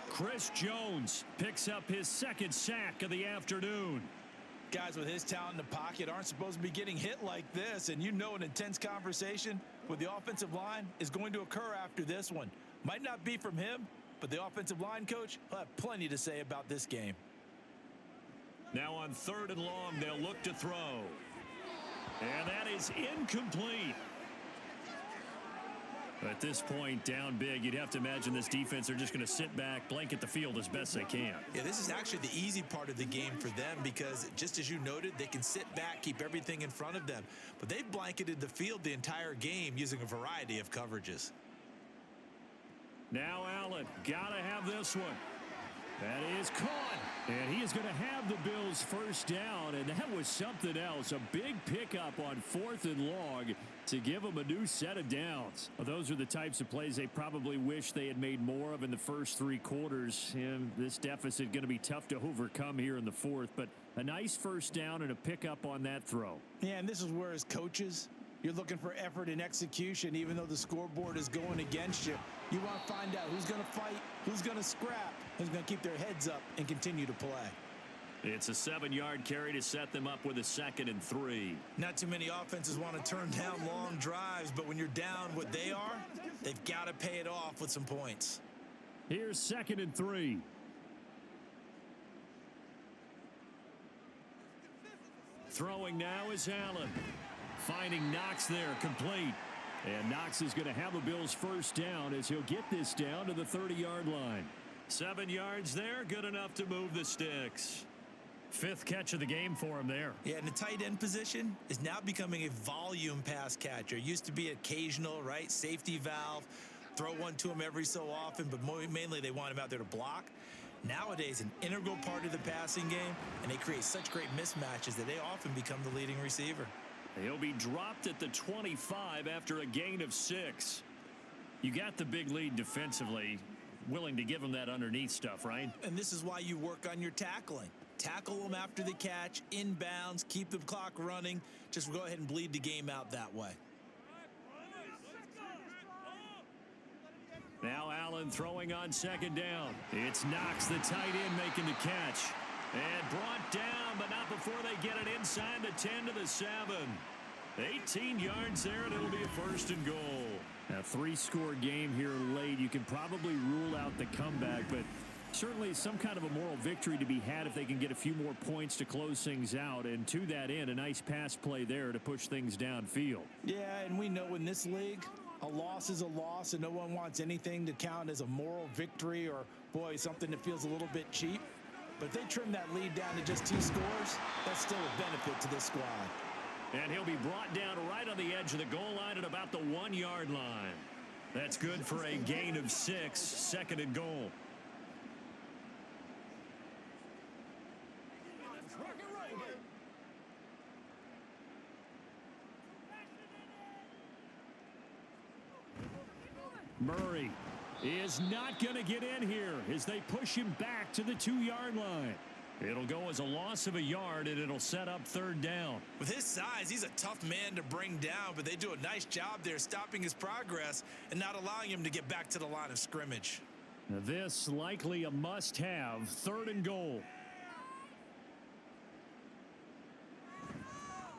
Chris Jones picks up his 2nd sack of the afternoon. Guys with his talent in the pocket aren't supposed to be getting hit like this, and you know an intense conversation with the offensive line is going to occur after this one. Might not be from him, but the offensive line coach will have plenty to say about this game. Now on 3rd and long, they'll look to throw. And that is incomplete. At this point, down big, you'd have to imagine this defense are just going to sit back, blanket the field as best they can. Yeah, this is actually the easy part of the game for them because, just as you noted, they can sit back, keep everything in front of them. But they've blanketed the field the entire game using a variety of coverages. Now Allen, got to have this one. That is caught. And he is going to have the Bills' first down, and that was something else. A big pickup on 4th and long to give them a new set of downs. Well, those are the types of plays they probably wish they had made more of in the first 3 quarters. And this deficit going to be tough to overcome here in the 4th, but a nice first down and a pickup on that throw. Yeah, and this is where, as coaches, you're looking for effort and execution, even though the scoreboard is going against you. You want to find out who's going to fight, who's going to scrap, who's going to keep their heads up and continue to play. It's a 7-yard carry to set them up with a 2nd and 3. Not too many offenses want to turn down long drives, but when you're down what they are, they've got to pay it off with some points. Here's 2nd and 3. Throwing now is Allen. Finding Knox there, complete. And Knox is going to have a Bills first down as he'll get this down to the 30-yard line. 7 yards there, good enough to move the sticks. 5th catch of the game for him there. Yeah, and the tight end position is now becoming a volume pass catcher. Used to be occasional, right? Safety valve. Throw one to him every so often, but mainly they want him out there to block. Nowadays, an integral part of the passing game, and they create such great mismatches that they often become the leading receiver. He'll be dropped at the 25 after a gain of 6. You got the big lead defensively. Willing to give him that underneath stuff, right? And this is why you work on your tackling. Tackle them after the catch, inbounds, keep the clock running. Just go ahead and bleed the game out that way. Now Allen throwing on 2nd down. It's Knox, the tight end, making the catch. And brought down, but not before they get it inside the 10 to the 7. 18 yards there, and it'll be a 1st and goal. A 3-score game here late. You can probably rule out the comeback, but certainly some kind of a moral victory to be had if they can get a few more points to close things out. And to that end, a nice pass play there to push things downfield. Yeah, and we know in this league, a loss is a loss, and no one wants anything to count as a moral victory or, boy, something that feels a little bit cheap. But if they trim that lead down to just 2 scores, that's still a benefit to this squad. And he'll be brought down right on the edge of the goal line at about the 1-yard line. That's good for a gain of 6, 2nd and goal. Murray is not going to get in here as they push him back to the 2-yard line. It'll go as a loss of a yard, and it'll set up 3rd down. With his size, he's a tough man to bring down, but they do a nice job there stopping his progress and not allowing him to get back to the line of scrimmage. Now this likely a must-have, 3rd and goal.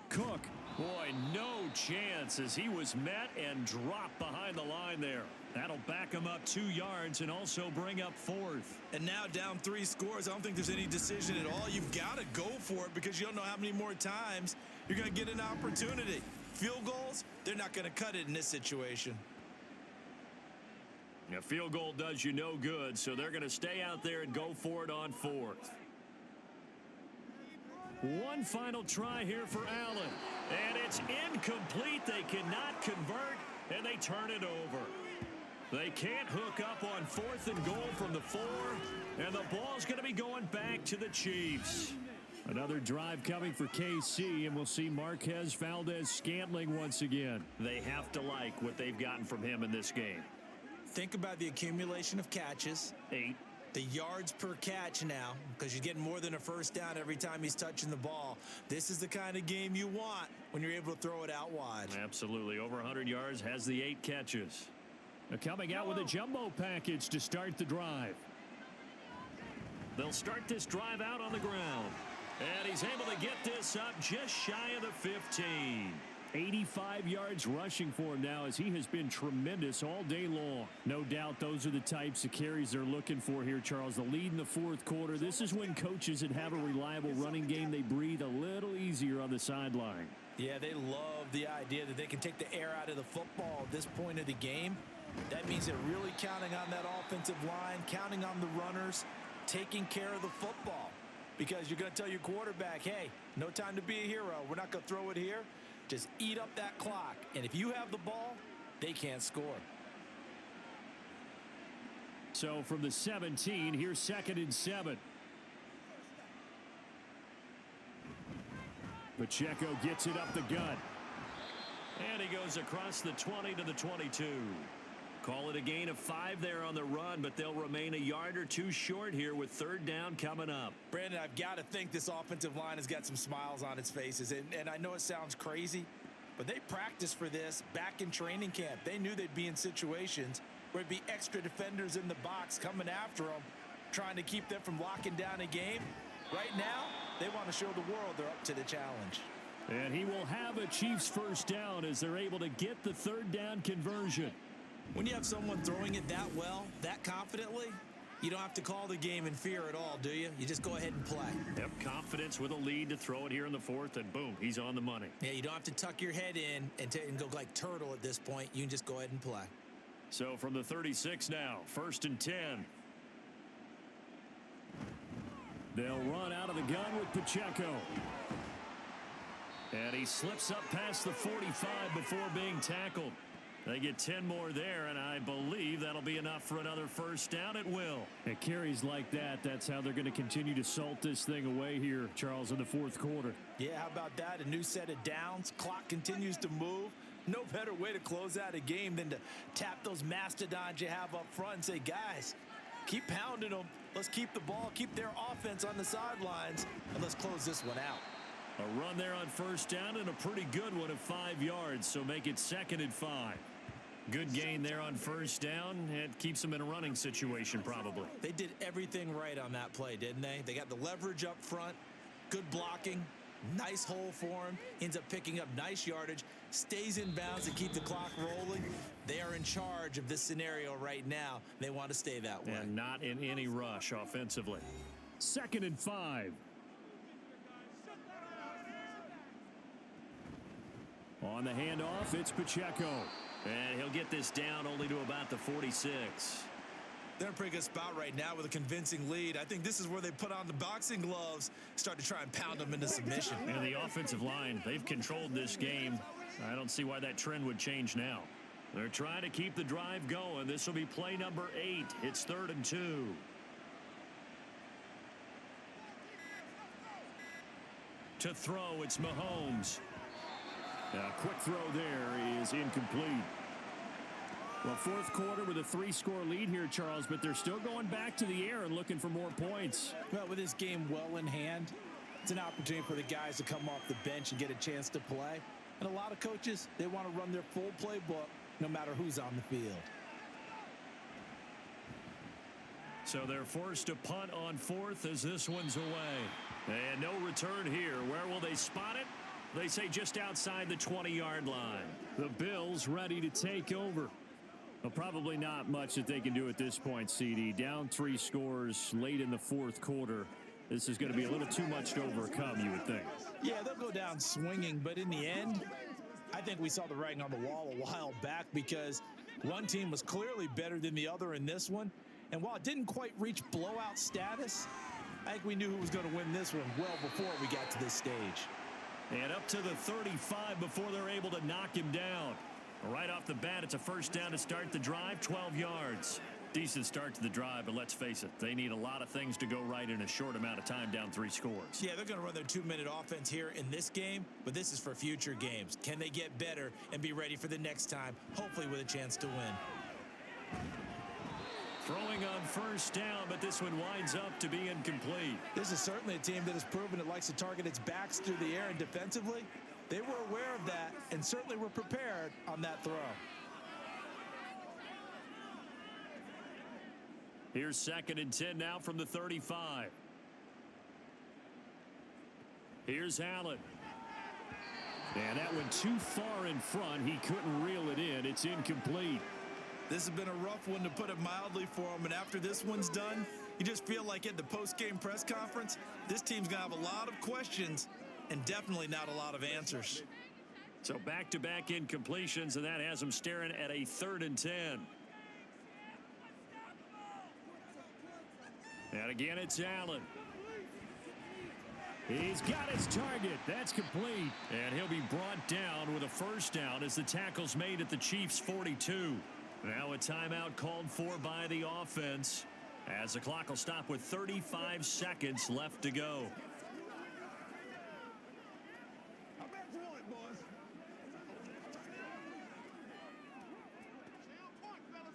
Cook, boy, no chance as he was met and dropped behind the line there. That'll back him up 2 yards and also bring up 4th. And now down 3 scores, I don't think there's any decision at all. You've got to go for it because you don't know how many more times you're going to get an opportunity. Field goals, they're not going to cut it in this situation. A field goal does you no good, so they're going to stay out there and go for it on 4th. One final try here for Allen, and it's incomplete. They cannot convert, and they turn it over. They can't hook up on 4th and goal from the 4, and the ball's going to be going back to the Chiefs. Another drive coming for KC, and we'll see Marquez Valdez-Scantling once again. They have to like what they've gotten from him in this game. Think about the accumulation of catches. 8. The yards per catch now, because you're getting more than a 1st down every time he's touching the ball. This is the kind of game you want when you're able to throw it out wide. Absolutely. Over 100 yards, has the 8 catches. Coming out with a jumbo package to start the drive. They'll start this drive out on the ground. And he's able to get this up just shy of the 15. 85 yards rushing for him now as he has been tremendous all day long. No doubt those are the types of carries they're looking for here, Charles. The lead in the 4th quarter. This is when coaches that have a reliable running game, they breathe a little easier on the sideline. Yeah, they love the idea that they can take the air out of the football at this point of the game. That means they're really counting on that offensive line, counting on the runners, taking care of the football. Because you're going to tell your quarterback, hey, no time to be a hero. We're not going to throw it here. Just eat up that clock. And if you have the ball, they can't score. So from the 17, here's 2nd and 7. Pacheco gets it up the gut. And he goes across the 20 to the 22. Call it a gain of 5 there on the run, but they'll remain a yard or 2 short here with 3rd down coming up. Brandon, I've got to think this offensive line has got some smiles on its faces. And I know it sounds crazy, but they practiced for this back in training camp. They knew they'd be in situations where it'd be extra defenders in the box coming after them, trying to keep them from locking down a game. Right now, they want to show the world they're up to the challenge. And he will have a Chiefs 1st down as they're able to get the 3rd down conversion. When you have someone throwing it that well, that confidently, You don't have to call the game in fear at all, do you? You just go ahead and play. Yep, confidence with a lead to throw it here in the fourth, and boom, he's on the money. Yeah, you don't have to tuck your head in and go like turtle at this point. You can just go ahead and play. So from the 36 now, 1st and 10. They'll run out of the gun with Pacheco. And he slips up past the 45 before being tackled. They get 10 more there, and I believe that'll be enough for another first down at will. At carries like that, that's how they're going to continue to salt this thing away here, Charles, in the fourth quarter. Yeah, how about that? A new set of downs. Clock continues to move. No better way to close out a game than to tap those mastodons you have up front and say, guys, keep pounding them. Let's keep the ball, keep their offense on the sidelines, and let's close this one out. A run there on first down and a pretty good one of 5 yards, so make it 2nd and 5. Good gain there on first down. It keeps them in a running situation probably. They did everything right on that play, didn't they? They got the leverage up front, good blocking, nice hole for him, ends up picking up nice yardage, stays in bounds to keep the clock rolling. They are in charge of this scenario right now. They want to stay that way. And not in any rush offensively. 2nd and 5. On the handoff, it's Pacheco. And he'll get this down only to about the 46. They're in a pretty good spot right now with a convincing lead. I think this is where they put on the boxing gloves, start to try and pound them into submission. And the offensive line, they've controlled this game. I don't see why that trend would change now. They're trying to keep the drive going. This will be play number 8. It's 3rd and 2. To throw, it's Mahomes. A quick throw there is incomplete. Well, fourth quarter with a 3-score lead here, Charles, but they're still going back to the air and looking for more points. Well, with this game well in hand, it's an opportunity for the guys to come off the bench and get a chance to play. And a lot of coaches, they want to run their full playbook no matter who's on the field. So they're forced to punt on 4th as this one's away. And no return here. Where will they spot it? They say just outside the 20-yard line. The Bills ready to take over. Well, probably not much that they can do at this point, CD. Down 3 scores late in the fourth quarter. This is going to be a little too much to overcome, you would think. Yeah, they'll go down swinging, but in the end, I think we saw the writing on the wall a while back because one team was clearly better than the other in this one. And while it didn't quite reach blowout status, I think we knew who was going to win this one well before we got to this stage. And up to the 35 before they're able to knock him down. Right off the bat, it's a first down to start the drive, 12 yards. Decent start to the drive, but let's face it, they need a lot of things to go right in a short amount of time down 3 scores. Yeah, they're going to run their 2-minute offense here in this game, but this is for future games. Can they get better and be ready for the next time, hopefully with a chance to win? Throwing on first down, but this one winds up to be incomplete. This is certainly a team that has proven it likes to target its backs through the air, and defensively, they were aware of that and certainly were prepared on that throw. Here's 2nd and 10 now from the 35. Here's Allen. And that went too far in front. He couldn't reel it in. It's incomplete. This has been a rough one, to put it mildly, for him. And after this one's done, you just feel like at the post-game press conference, this team's going to have a lot of questions and definitely not a lot of answers. So back-to-back incompletions, and that has them staring at a 3rd and 10. And again, it's Allen. He's got his target. That's complete. And he'll be brought down with a first down as the tackle's made at the Chiefs' 42. Now a timeout called for by the offense as the clock will stop with 35 seconds left to go. I bet you want it, boys. Stay on point, fellas.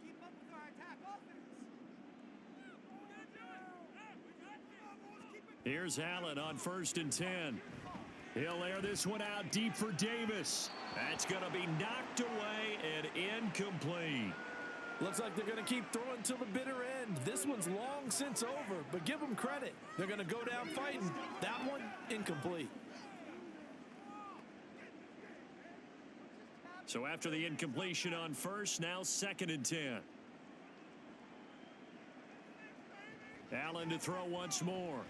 Keep up with our attack offense. Here's Allen on 1st and 10. He'll air this one out deep for Davis. That's going to be knocked away and incomplete. Looks like they're going to keep throwing till the bitter end. This one's long since over, but give them credit. They're going to go down fighting. That one, incomplete. So after the incompletion on first, now 2nd and 10. Allen to throw once more.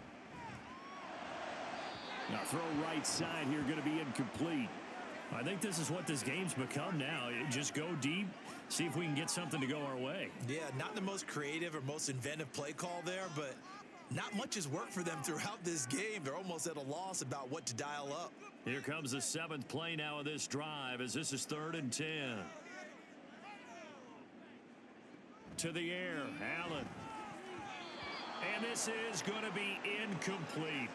Now throw right side here, going to be incomplete. I think this is what this game's become now. Just go deep, see if we can get something to go our way. Yeah, not the most creative or most inventive play call there, but not much has worked for them throughout this game. They're almost at a loss about what to dial up. Here comes the 7th play now of this drive as this is 3rd and 10. To the air, Allen. And this is going to be incomplete.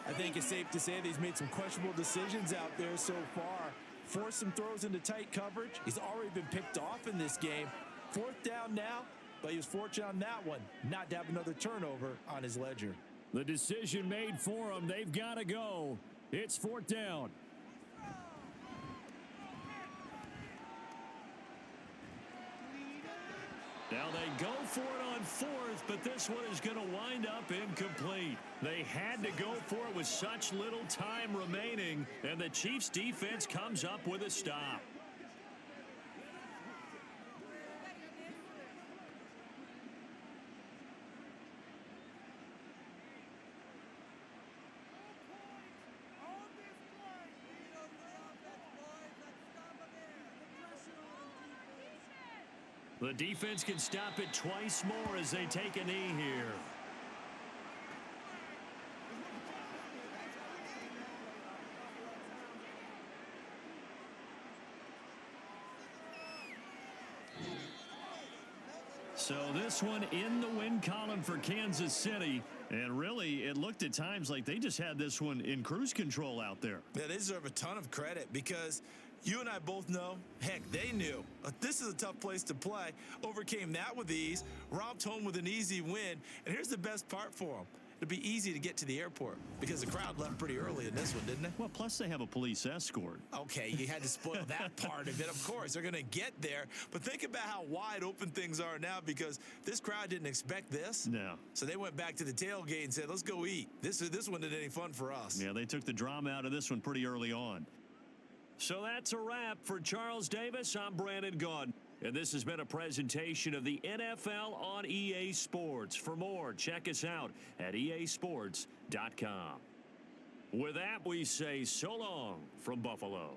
I think it's safe to say that he's made some questionable decisions out there so far. Forced some throws into tight coverage. He's already been picked off in this game. 4th down now, but he was fortunate on that one not to have another turnover on his ledger. The decision made for him. They've got to go. It's 4th down. Now they go for it on 4th, but this one is going to wind up incomplete. They had to go for it with such little time remaining, and the Chiefs defense comes up with a stop. The defense can stop it twice more as they take a knee here. So this one in the win column for Kansas City. And really, it looked at times like they just had this one in cruise control out there. Yeah, they deserve a ton of credit because you and I both know, heck, they knew. This is a tough place to play. Overcame that with ease, romped home with an easy win. And here's the best part for them. It'd be easy to get to the airport because the crowd left pretty early in this one, didn't they? Well, plus they have a police escort. Okay, you had to spoil that part of it. Of course, they're going to get there. But think about how wide open things are now because this crowd didn't expect this. No. So they went back to the tailgate and said, let's go eat. This one isn't any fun for us. Yeah, they took the drama out of this one pretty early on. So that's a wrap for Charles Davis. I'm Brandon Gaudin. And this has been a presentation of the NFL on EA Sports. For more, check us out at easports.com. With that, we say so long from Buffalo.